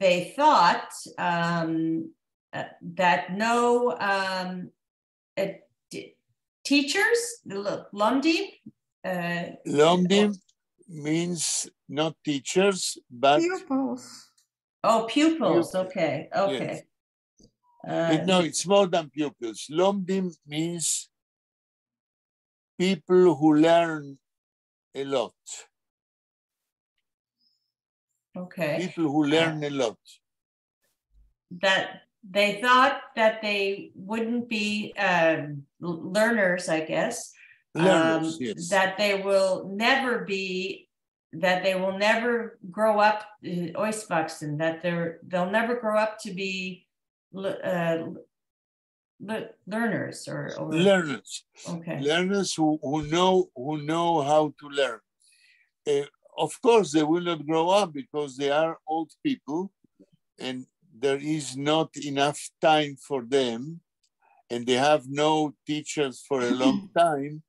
They thought that no teachers, Lomdim. Lomdim means not teachers, but Pupils. Oh, pupils. Okay. Yes. No, it's more than pupils. Lomdim means people who learn a lot. Okay. People who learn a lot. That they thought that they wouldn't be learners, I guess. Learners, yes. That they will never grow up, Oiswachsen, that they'll never grow up to be learners or learners. Okay. Learners who know how to learn. Of course, they will not grow up because they are old people and there is not enough time for them and they have no teachers for a long time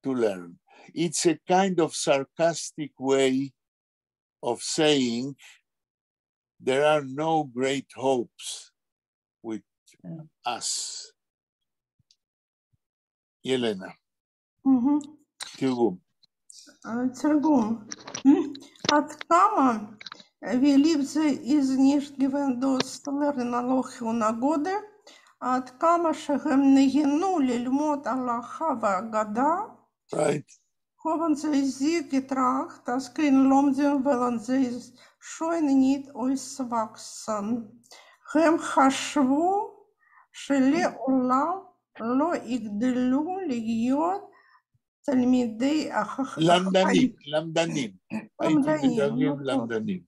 to learn. It's a kind of sarcastic way of saying there are no great hopes with us. Yelena. תרגום. תרגום. עד כמה וליב זה ist gewöhnt das Lernen Aloche und Agode, עד כמה שהם נהנו ללמוד הלכה והגדה, haben sie sich getracht, dass kein Lomden wollen sie schon nicht auswachsen. הם חשבו שלעולם לא יגדלו להיות תלמידי החכמים. למדנים. הייתי מתרגם למדנים.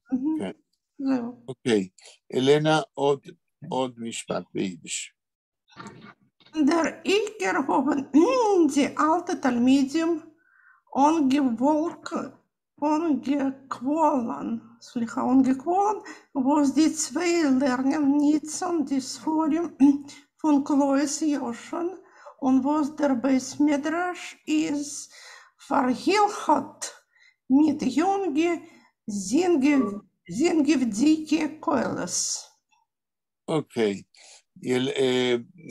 אוקיי. אלנה, עוד משפט ביידיש. Der Iker haben die alten Talmidim ungequollen, wo die zwei lernen nützen das Forum von Kloes Joschen und wo der Beis Midrash ist verhilft mit junge singevdike Keules. אוקיי.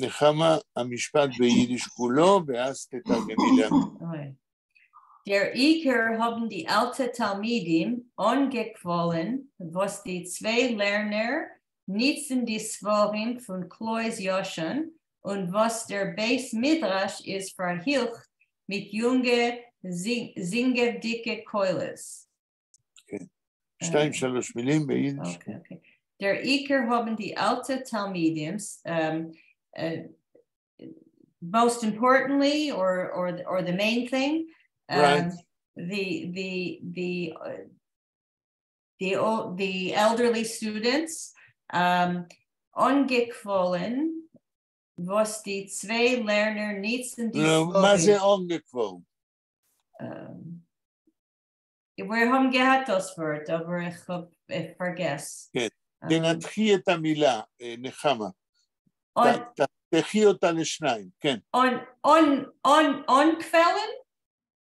נחמה, המשפט ביידיש כולו, ואז תתרגמי לנו. Der Iker haben die alte Talmidim angequollen, was die zwei Lerner nützen die Svorim von Kloes Joschen und was der Beis Midrash ist verhilft mit junge singevdike Keules. Okay. 2-3 מילים ביידיש. Okay. Der Iker haben die alte Talmidims, most importantly, or the main thing, right. the elderly students, ungequollen, was die zwei Lerner nicht in die מה זה ungefähr? Wir haben gehabt das Wort, aber ich habe vergessen. כן, תנחי את המילה, נחמה. תחי אותה לשניים, כן. Unquellen?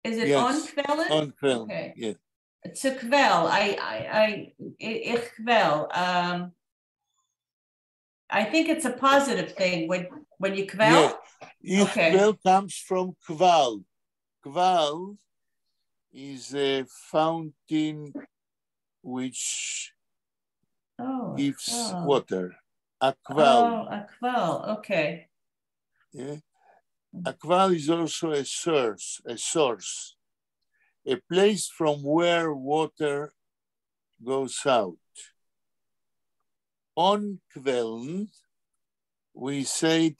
Is it unquellen? Unquellen, okay. yes. To quell, ich quell. I think it's a positive thing when you quell. Yeah. Okay. Quell comes from kval. Kval is a fountain which gives water. A kval. Oh, a quell. Okay. Yeah. A kval is also a source, a place from where water goes out. On quellen, we said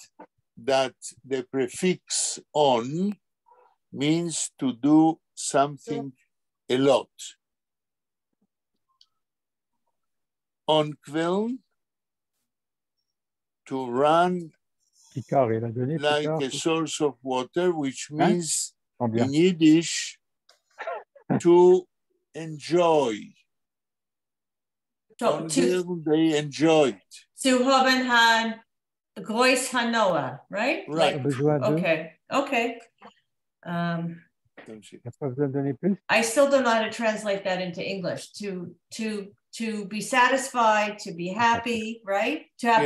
that the prefix on means to do something a lot. On quellen, to run like a source of water, which means in Yiddish to enjoy. So they enjoyed. To haben han groß hanoa, right? Right. Like, okay. I still don't know how to translate that into English. To be satisfied, to be happy, right? To have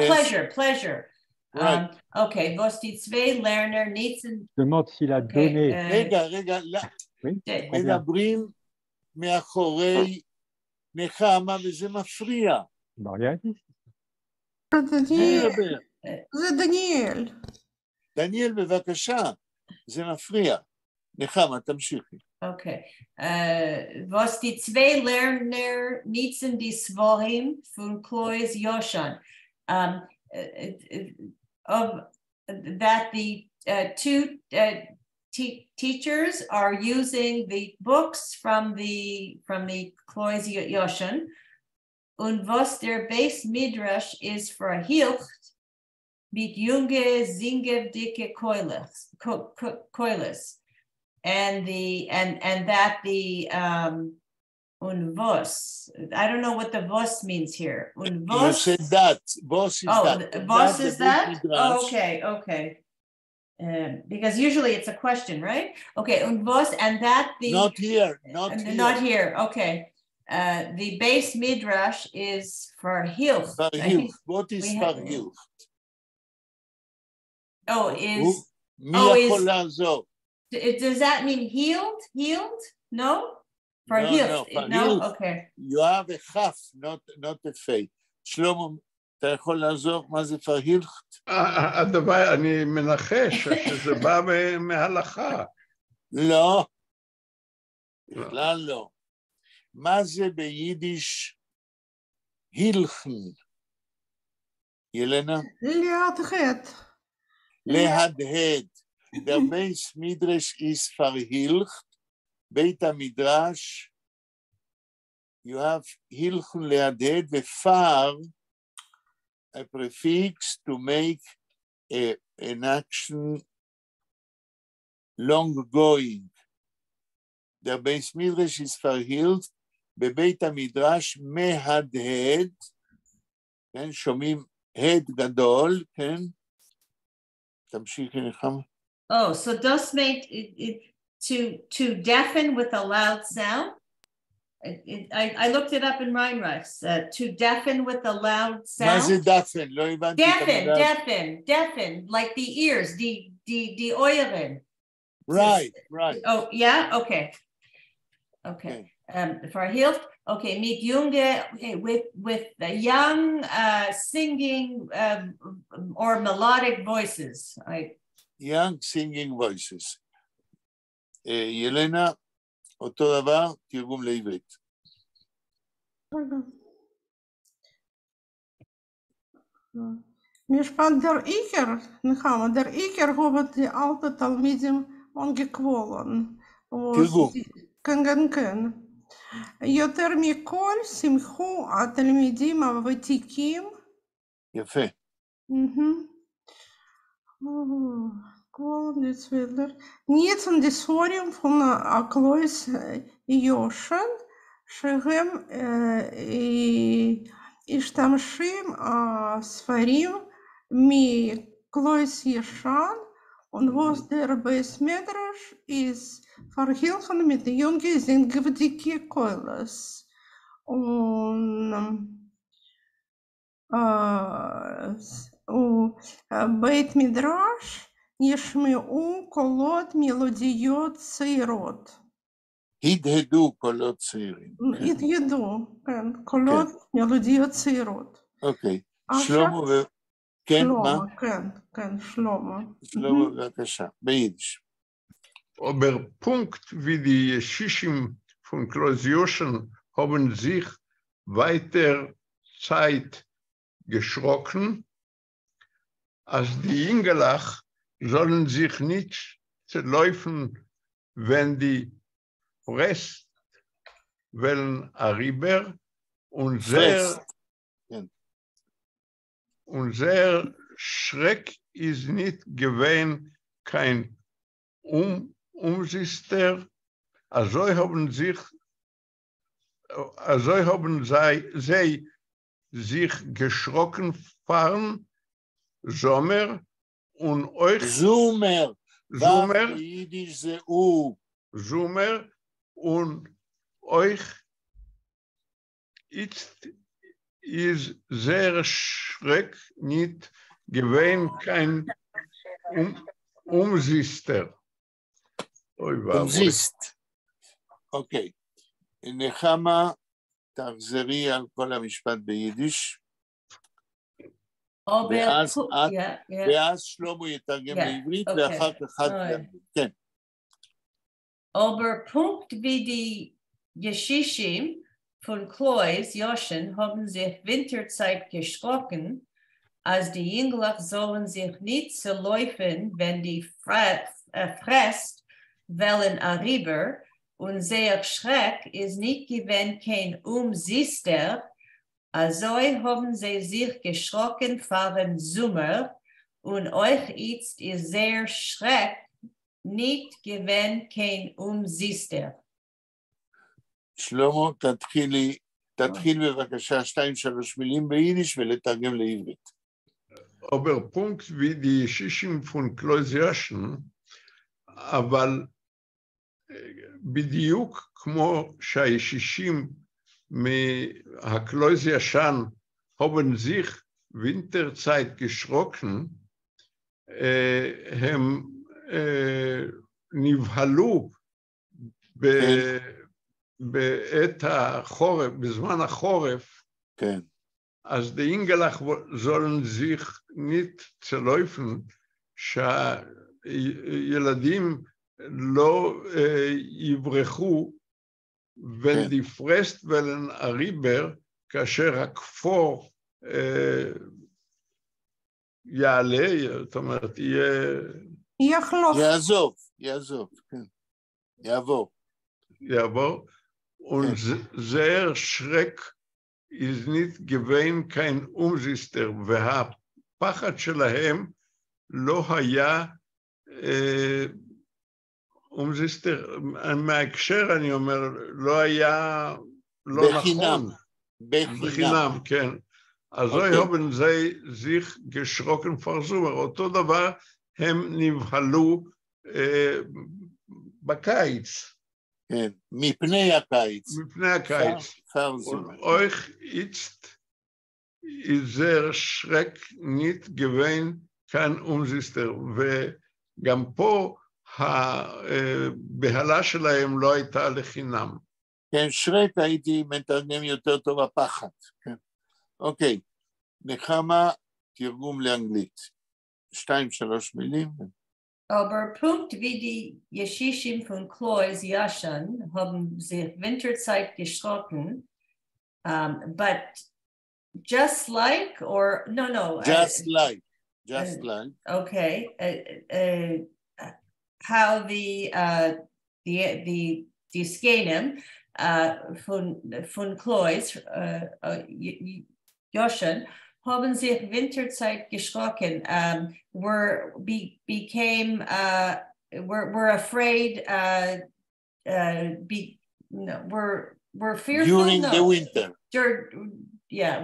pleasure. Right. Okay, was die zwei Lerner nitzen. Demande s'il a donné. רגע, מדברים מאחורי נחמה וזה מפריע. זה דניאל. דניאל, בבקשה, זה מפריע. נחמה, תמשיכי. Okay. Was die zwei Lerner nitzen die Svorim von Klois Yoshan. That the two teachers are using the books from the Klois Yoshan, und was der Beis Midrash is verhilcht mit junge singevdike koiles, and that the und was, I don't know what the was means here. Und was, you said that. Was is that. Was is that? Oh, okay. Because usually it's a question, right? Okay, und was, and that the... Not here. Okay. The Beis Midrash is verhilcht. What is verhilcht? Does that mean healed? No? Verhilcht. No? Okay. You have a chaf, not a fei. שלמה, אתה יכול לעזור מה זה verhilcht? הדבר, אני מנחש שזה בא מהלכה. לא. בכלל לא. מה זה ביידיש הילכן? ילנה? להדהד. Der Beis Midrash is verhilcht. Beit HaMidrash, you have hilchun leaded vefar, a prefix to make an action long going. Der Beis Midrash is verhilcht. בבית המדרש מהדהד, כן, שומעים הד גדול, כן, תמשיכי נחמה. Oh, so does make it to deafen with a loud sound. I looked it up in Reinreichs. To deafen with a loud sound. מה זה דפן? לא הבנתי את המילה. Deafen, like the ears, the oiren. Right. Oh, yeah? Okay. Verhilft. Okay, mit junge, with the young singing or melodic voices. Young singing voices. ילנה, אותו דבר, תרגום לעברית. משפט der Iker, der Iker hoort die alte Talmidim ongekwollen. תרגום. כן. יותר מכל שמחו התלמידים הוותיקים. יפה. ניצן דיספורים פון הקלויס יושן, שהם השתמשים ספרים מקלויס ישן, und was der Beismedrash ist verglichen mit den jungen Singwdike Keules. Und בית מדרש נשמעו קולות מלודיות צעירות. הדהדו קולות צעירים. הדהדו, כן, קולות מלודיות צעירות. אוקיי. שלמה כן, מה? כן, שלמה. שלמה, בבקשה, ביידיש. Aber Punkt wie die Jeschischim von Kloß Joschen haben sich weiter Zeit geschrocken, als die Ingelach sollen sich nicht zerläufen, wenn die Frest wollen Ariber und sehr Schreck ist nicht gewesen, kein Umsister, also haben sie sich geschrocken fahren, Sommer und euch Zoomer und euch ist sehr schreck nicht gewesen, kein Umsister. Umsist. אוקיי. נחמה, תחזרי על כל המשפט ביידיש. ואז שלמה יתרגם לעברית, ואחר כך לאנגלית. כן. Aber Punkt wie die Jeschischim von Kloß Joschen haben sich Winterzeit geschrocken, als die Jüngler sollen sich nicht zerläufen, wenn die Frest wollen Ariber, und sehr Schreck ist nicht gewesen kein Umsister, also haben sie sich geschrocken vor dem Sommer, und euch jetzt ist sehr Schreck nicht gewesen kein Umsister. שלמה, תתחיל בבקשה 2-3 מילים ביידיש ולתרגם לעברית. Aber Punkt wie die Jeschischim von Kloß Joschen, אבל בדיוק כמו שהישישים מהקלויז ישן haben sich Winterzeit geschrocken, הם נבהלו בעת החורף, בזמן החורף, אז die Ingelach sollen sich nicht zerläufen, שהילדים לא יברחו, wenn die Frestwellen Ariber, כאשר הכפור יעלה, זאת אומרת, יעזוב, כן. יעבור. Und sehr Schreck ist nicht gewesen kein Umsister, והפחד שלהם לא היה אומזיסטר, מההקשר אני אומר, לא היה, לא נכון. בחינם, כן. אז haben sie sich geschrocken vor Sommer. אותו דבר, הם נבהלו בקיץ. כן, מפני הקיץ. euch jetzt ist sehr Schreck nicht gewesen, kein Umsister. וגם פה, הבהלה שלהם לא הייתה לחינם. כן, שרק הייתי מתרגם יותר טוב הפחד. כן. אוקיי, נחמה, תרגום לאנגלית. 2-3 מילים. Aber Punkt wie die Jeschischim von Kloß Joschen haben sich Winterzeit geschrocken, but just like, or no. Just like. Okay. How the Skenim, von Klois, Joschen, haben sich Winterzeit geschrocken, were afraid, were fearful during the winter.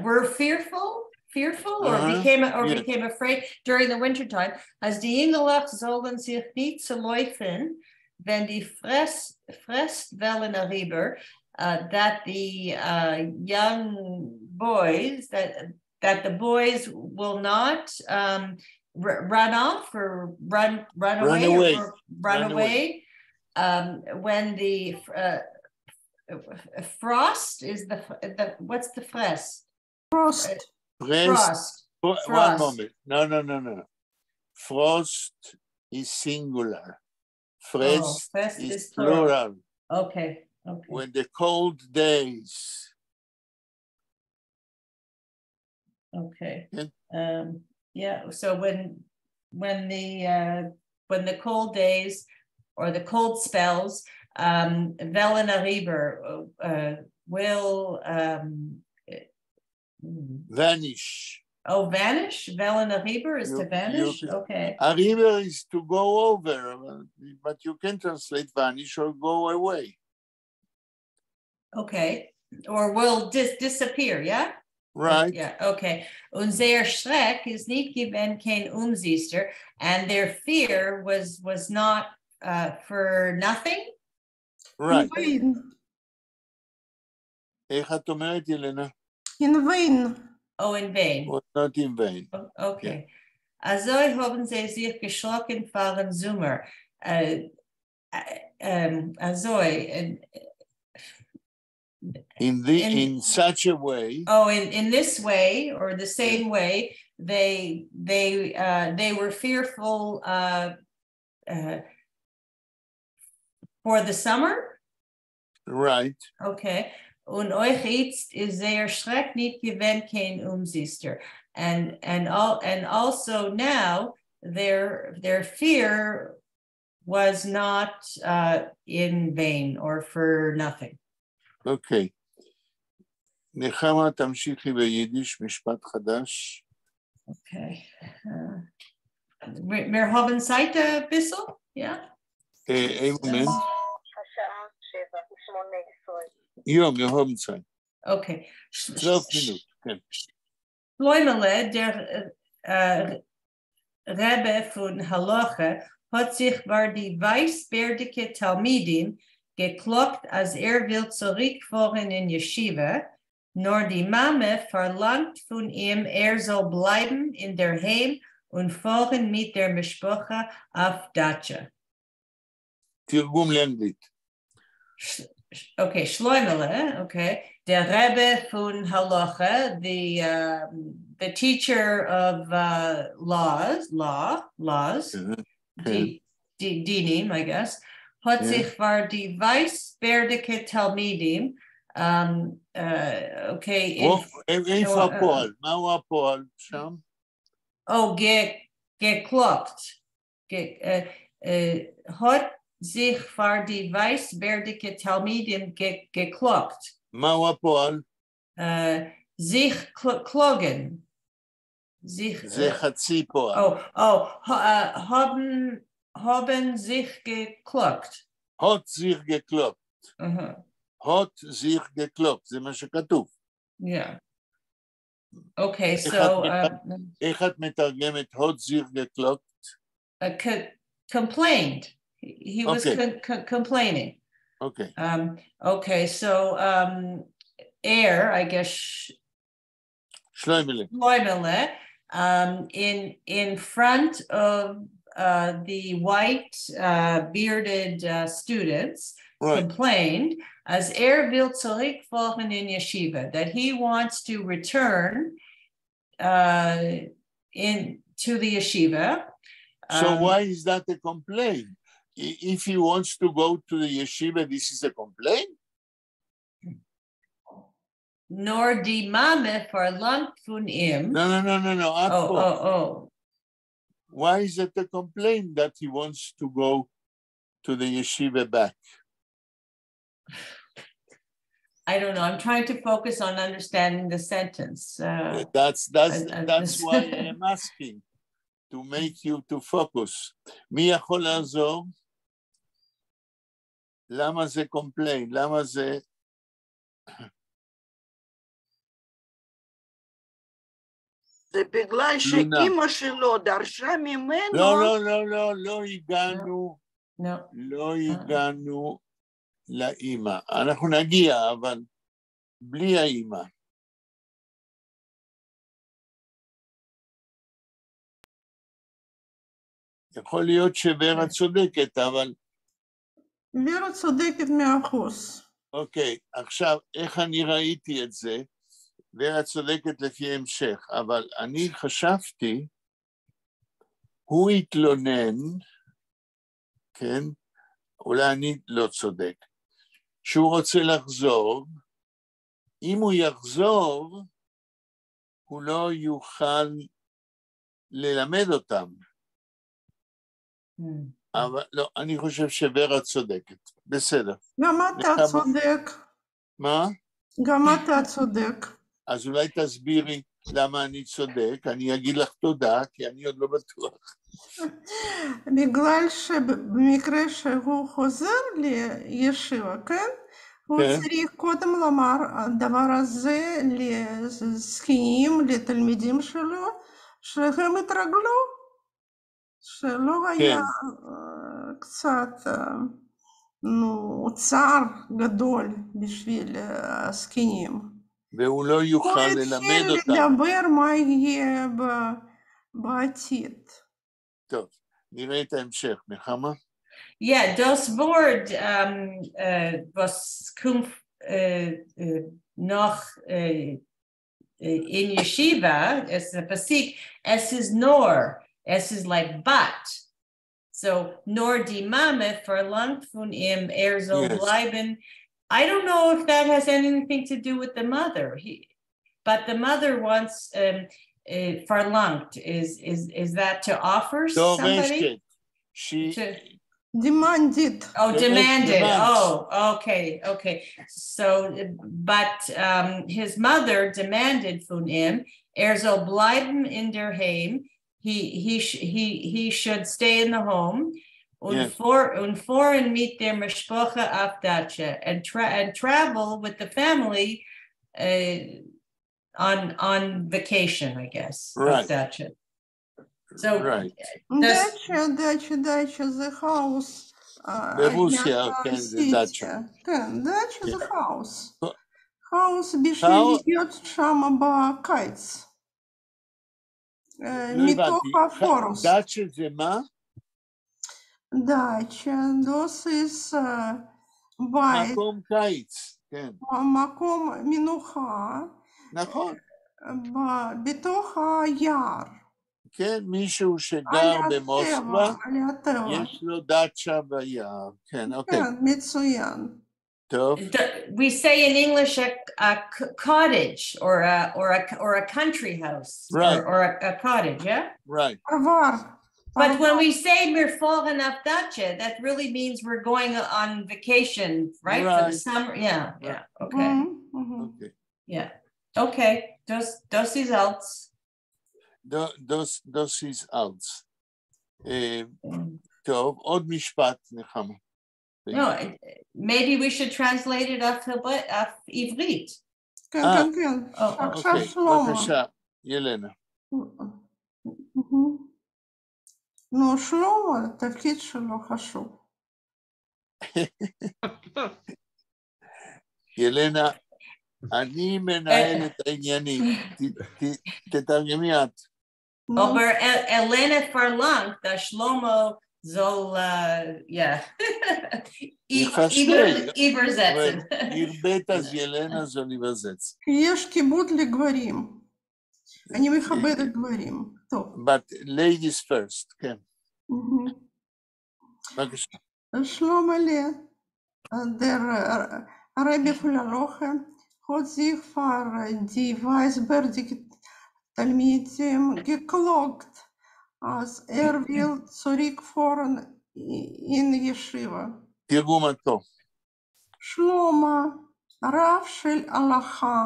Were fearful became afraid during the winter time. As die Engelach sollen sich nicht zu laufen, wenn die Fresswellen arriver, that the young boys, that the boys will not run off or run away. When the frost is the what's the frost? Frost. One moment. No. Frost is singular. Frost is plural. Okay. When the cold days. Okay. So when the cold days or the cold spells, Velena Rieber will vanish. Oh, vanish? Velena Rieber is to vanish? Okay. A river is to go over, but you can translate vanish or go away. Okay. Or will disappear, yeah? Right. Yeah, okay. Und their Schreck is nicht given kein Umsiester, and their fear was not for nothing. Right. In vain. איך את אומרת, ילנה? In vain. Oh, in vain. Or not in vain. Okay. Also haben sie sich geschrocken fahren Zoomer. In such a way. Oh, in this way or the same way, they were fearful for the summer. Right. Okay. Und euch jetzt ist der Schreck nicht gewinnt kein Umsiester. And also now their fear was not in vain or for nothing. Okay. נחמה, תמשיכי ביידיש, משפט חדש. Okay. Wir haben Zeit ein bisschen, ja? Moment. Ja, wir haben Zeit. Okay. 12 Minuten. Schleumele, der Rebbe von Halacha, hat sich war die weißbärtige Talmidim geklopft, als will zurückfahren in Yeshiva, nur die Mame verlangt von ihm, soll bleiben in der Heim und fahren mit der Mishpocha auf Datscha. תרגום לאנגלית. Okay, Shloimele, okay. Der Rebbe von Halacha, the teacher of laws, Okay. Dinim, I guess, hat sich war die weißbärdige Talmidim, okay. איפה הפועל? מהו הפועל שם? Oh, geklopft. Hat sich für die weißbärdige Talmidim geklopft. מהו הפועל? Sich klogen. זה חצי פועל. Haben sich geklopft. hat sich geklopft. hat sich geklopft, זה מה שכתוב. Yeah. Okay, so... איך את מתרגמת hat sich geklopft? Complained. He was complaining. Okay. Okay, so I guess Shloimele. In front of the white bearded students, complained as will zurückfahren in yeshiva, that he wants to return to the yeshiva. So why is that a complaint? If he wants to go to the yeshiva, this is a complaint? Nor die Mame verlangt von ihm. No. Why is it a complaint that he wants to go to the yeshiva back? I don't know. I'm trying to focus on understanding the sentence. That's why I am asking, to make you to focus. מי יכול לעזור? למה זה complain? למה זה... זה בגלל שאימא שלו דרשה ממנו... לא הגענו לאימא. אנחנו נגיע, אבל בלי האימא. יכול להיות שוורה צודקת, אבל... ורה צודקת 100%. אוקיי, עכשיו, איך אני ראיתי את זה? ורה צודקת לפי המשך, אבל אני חשבתי, הוא התלונן, כן? אולי אני לא צודק, שהוא רוצה לחזור, אם הוא יחזור, הוא לא יוכל ללמד אותם. אבל לא, אני חושב שוורה צודקת. בסדר. גם אתה צודק. מה? גם אתה צודק. אז אולי תסבירי למה אני צודק, אני אגיד לך תודה, כי אני עוד לא בטוח. בגלל שבמקרה שהוא חוזר לישיבה, כן? הוא צריך קודם לומר הדבר הזה לזקנים, לתלמידים שלו, שהם התרגלו, שלא היה קצת, צער גדול בשביל הזקנים. והוא לא יוכל ללמד אותם. הוא התחיל לדבר מה יהיה בעתיד. טוב, נראה את ההמשך, נחמה? Ja, das Wort, was kommt noch in Yeshiva, es ist nor, es ist like but. So, nor die Mame verlangt von ihm, soll bleiben. I don't know if that has anything to do with the mother, but the mother wants verlangt. Is that to offer somebody? Demanded. Oh, demanded. Oh, okay. So, but his mother demanded von ihm, soll bleiben in der Heim. He should stay in the home. Und fahren mit der Mishpacha auf Datsche and travel with the family on vacation, I guess. Right. Datsche. So, right. Datsche, the house. ברוסיה, כן, זה דאצ'ה. כן, דאצ'ה זה house. house בשביל להיות שם בקיץ. מתוך הפורוסט. דאצ'ה זה מה? דאצ'ה, das ist בית. מקום קיץ, כן. מקום מנוחה. נכון. בתוך היער. כן, מישהו שגר במוסקבה, יש לו דאצ'ה ביער. כן, אוקיי. כן, מצוין. טוב. We say in English a cottage or a country house, right. or a cottage, yeah? Right. But when we say wir fahren auf Datsche, that really means we're going on vacation, right? For the summer. Yeah. Okay. Okay. Yeah. Okay. Das ist alles. Das ist alles. טוב, עוד משפט, נחמה. No, maybe we should translate it off Ivrit. כן. אוקיי, בבקשה, ילנה. נו, שלמה, התפקיד שלו חשוב. ילנה, אני מנהל את העניינים. תתרגמי את. Aber Elena verlangt, dass Shlomo soll, übersetzen. ירבט אז ילנה זול יבזץ. יש כיבוד לגברים. אני מכבדת גברים. טוב. But ladies first, כן. בבקשה. Schlomele, der Rebbe Fulaloche hat sich für die weißbärtigen Talmidim geklagt, als will zurückfahren in Yeshiva. תרגום הטוב. Shlomo הרב של הלכה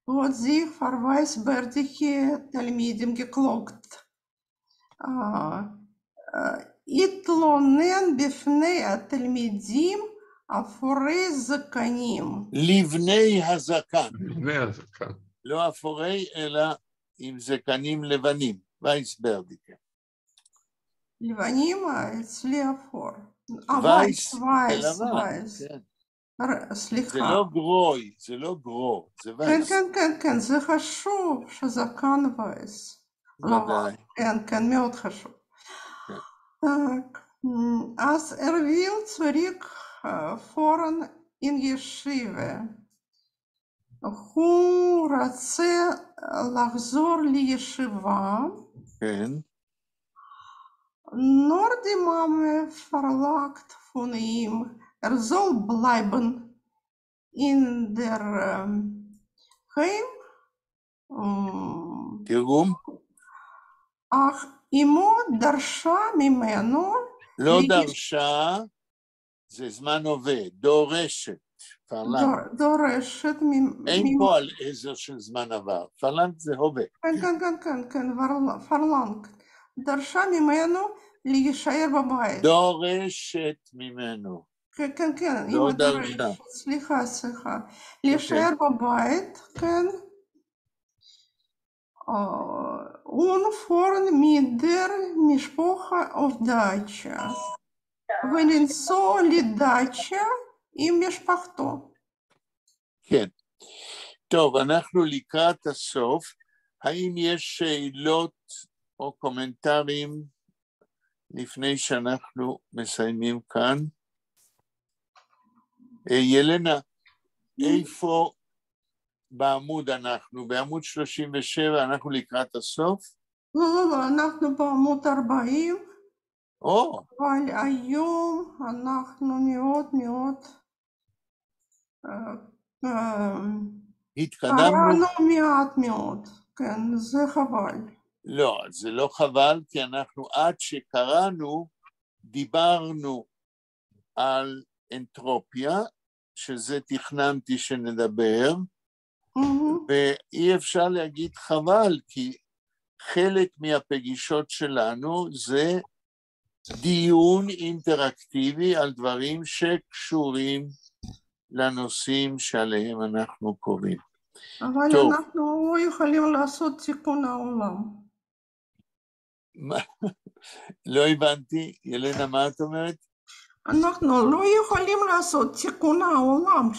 wird sich verweisbärtige תלמידים geklagt. התלונן בפני התלמידים אפורי זקנים. לבני הזקן. לפני הזקן. לא אפורי, אלא עם זקנים לבנים. וייסברדיקה. לבנים אצלי אפור. וייס, וייס. כן. סליחה. זה לא גרוי, זה לא גרו, זה וייס. כן, זה חשוב שזקן וייס. ודאי. כן, מאוד חשוב. אז הרביל צריך פורן אין ישיבה. הוא רוצה לחזור לישיבה. כן. Nur die Mama verlangt von ihm, soll bleiben in der Heim. תרגום? אך אמו דרשה ממנו... לא דרשה, זה זמן הווה, דורשת. פרלנט. דורשת אין פה על עזר של זמן עבר, פרלנט זה הווה. כן, פרלנט. דרשה ממנו להישאר בבית. דורשת ממנו. כן, לא דרשה. סליחה. להישאר בבית, כן. Und von mit der משפחה auf דאצ'ה. ולנסוע לדאצ'ה עם משפחתו. כן. טוב, אנחנו לקראת הסוף. האם יש שאלות או קומנטרים לפני שאנחנו מסיימים כאן? ילנה, איפה בעמוד אנחנו? בעמוד 37 אנחנו לקראת הסוף? לא, אנחנו בעמוד 40. אבל היום אנחנו מאוד התקדמנו. קראנו מעט מאוד, כן, זה חבל. לא, זה לא חבל, כי אנחנו עד שקראנו, דיברנו על אנטרופיה, שזה תכננתי שנדבר, ואי אפשר להגיד חבל, כי חלק מהפגישות שלנו זה דיון אינטראקטיבי על דברים שקשורים לנושאים שעליהם אנחנו קוראים. אבל טוב. אנחנו לא יכולים לעשות תיקון העולם. לא הבנתי, ילנה, מה את אומרת? אנחנו לא יכולים לעשות תיקון העולם.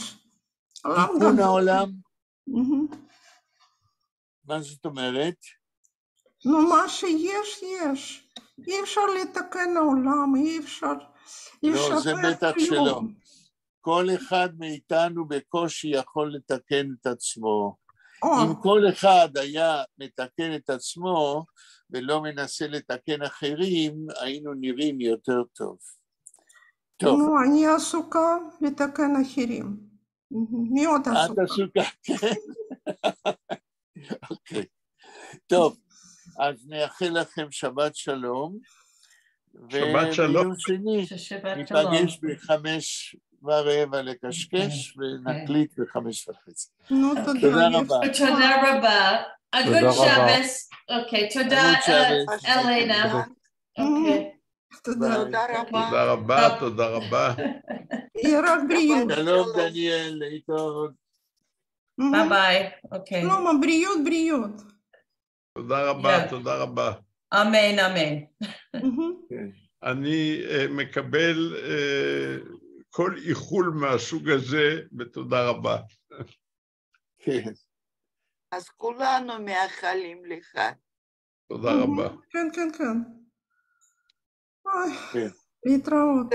תיקון העולם? מה זאת אומרת? נו, מה שיש, יש. אי אפשר לתקן העולם, אי אפשר לשפר לא, זה בטח שלא. כלום. כל אחד מאיתנו בקושי יכול לתקן את עצמו. אם כל אחד היה מתקן את עצמו ולא מנסה לתקן אחרים, היינו נראים יותר טוב. טוב. נו, אני עסוקה לתקן אחרים. מאוד עסוקה. את עסוקה, כן? אוקיי. טוב, אז נאחל לכם שבת שלום. שבת שלום. וביום שני ניפגש ב5:15 לקשקש ונקליט ב5:30. תודה רבה. תודה רבה. A good Shabbos. Okay, תודה אלנה. אוקיי. תודה רבה. תודה רבה. יהיה רק בריאות. שלום דניאל, להתראות. ביי ביי. אוקיי. שלום, בריאות. תודה רבה. אמן. אני מקבל כל איחול מהסוג הזה, ותודה רבה. כן. אז כולנו מאחלים לך. תודה רבה. כן. להתראות.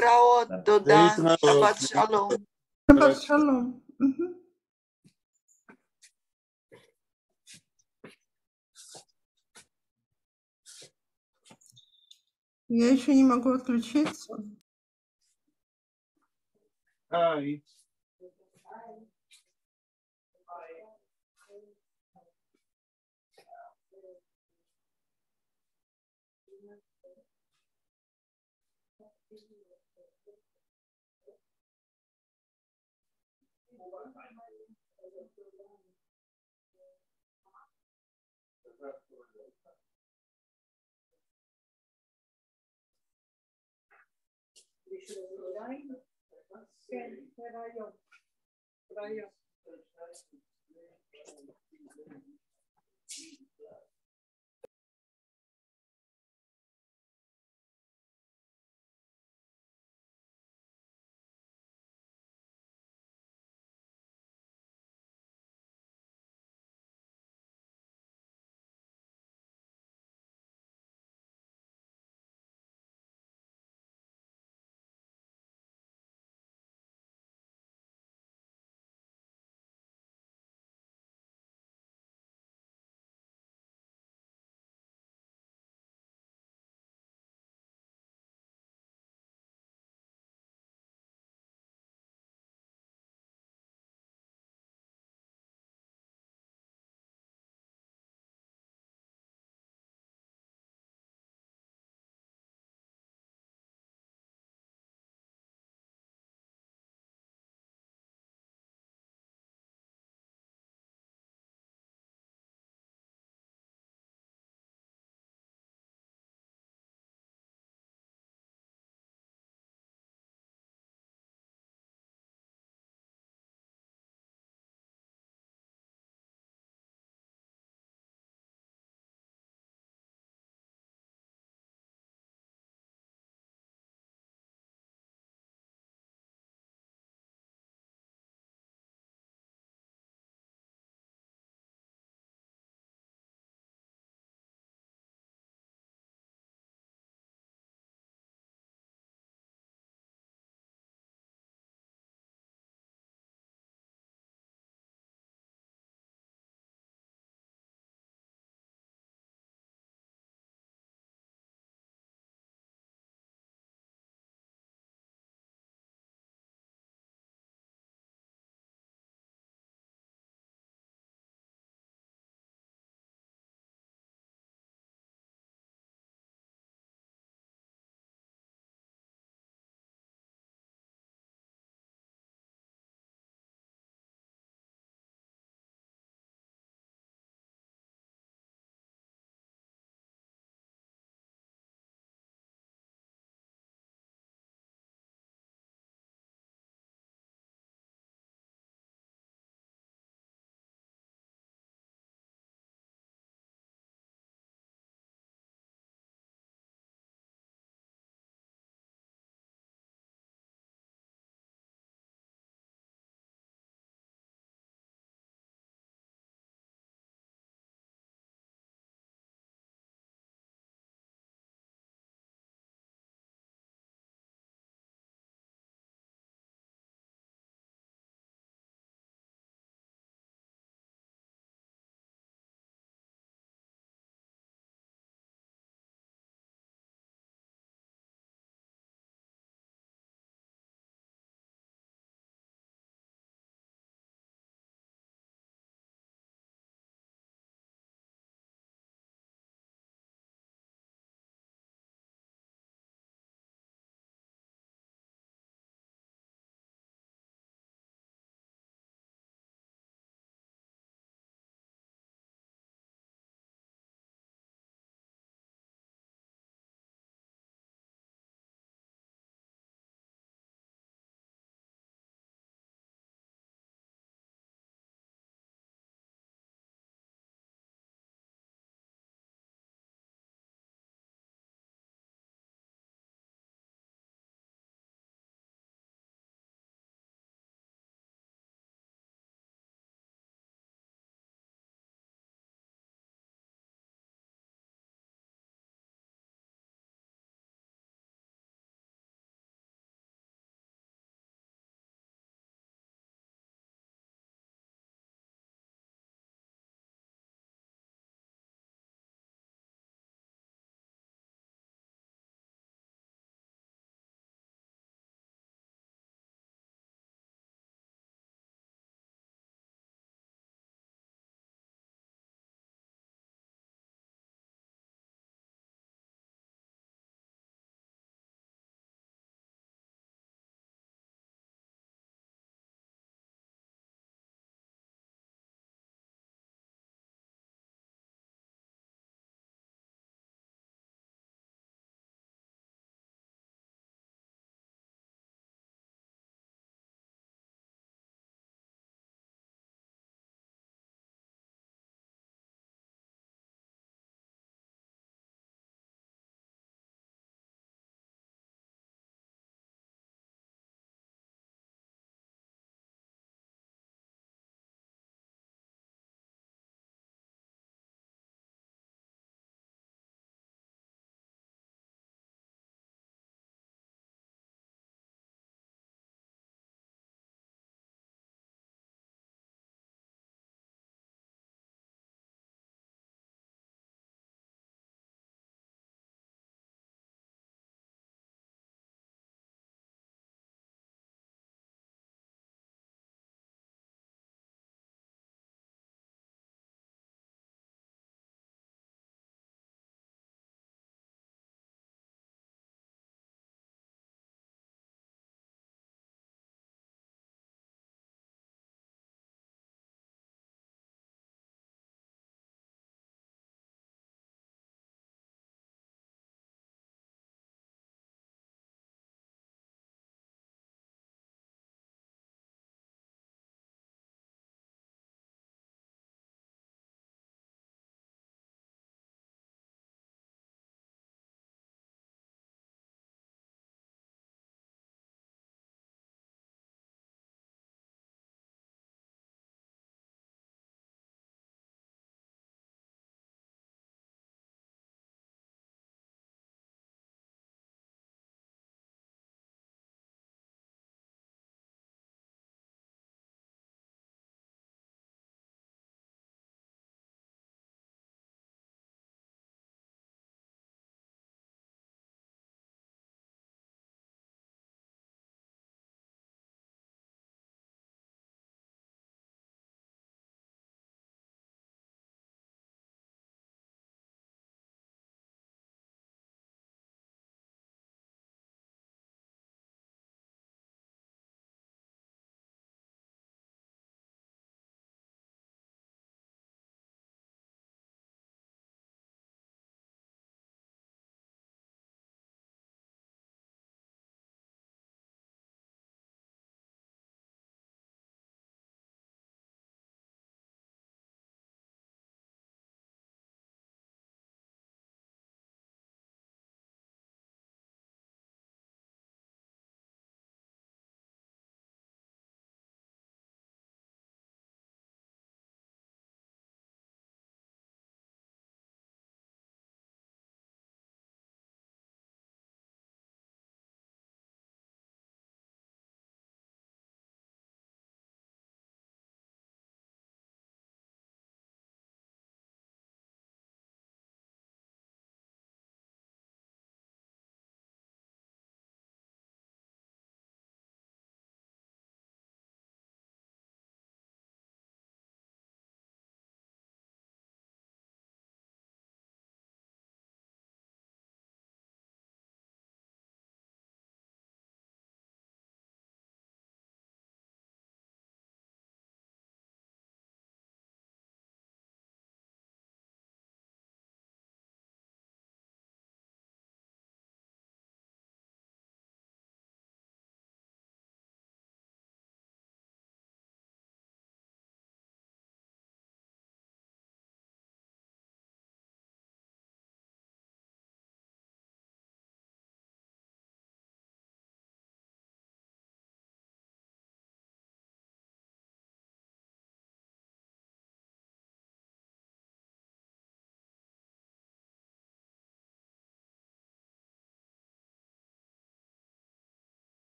תודה. שבת שלום. שבת שלום. Я еще не могу отключиться. Hi. כן, רעיון.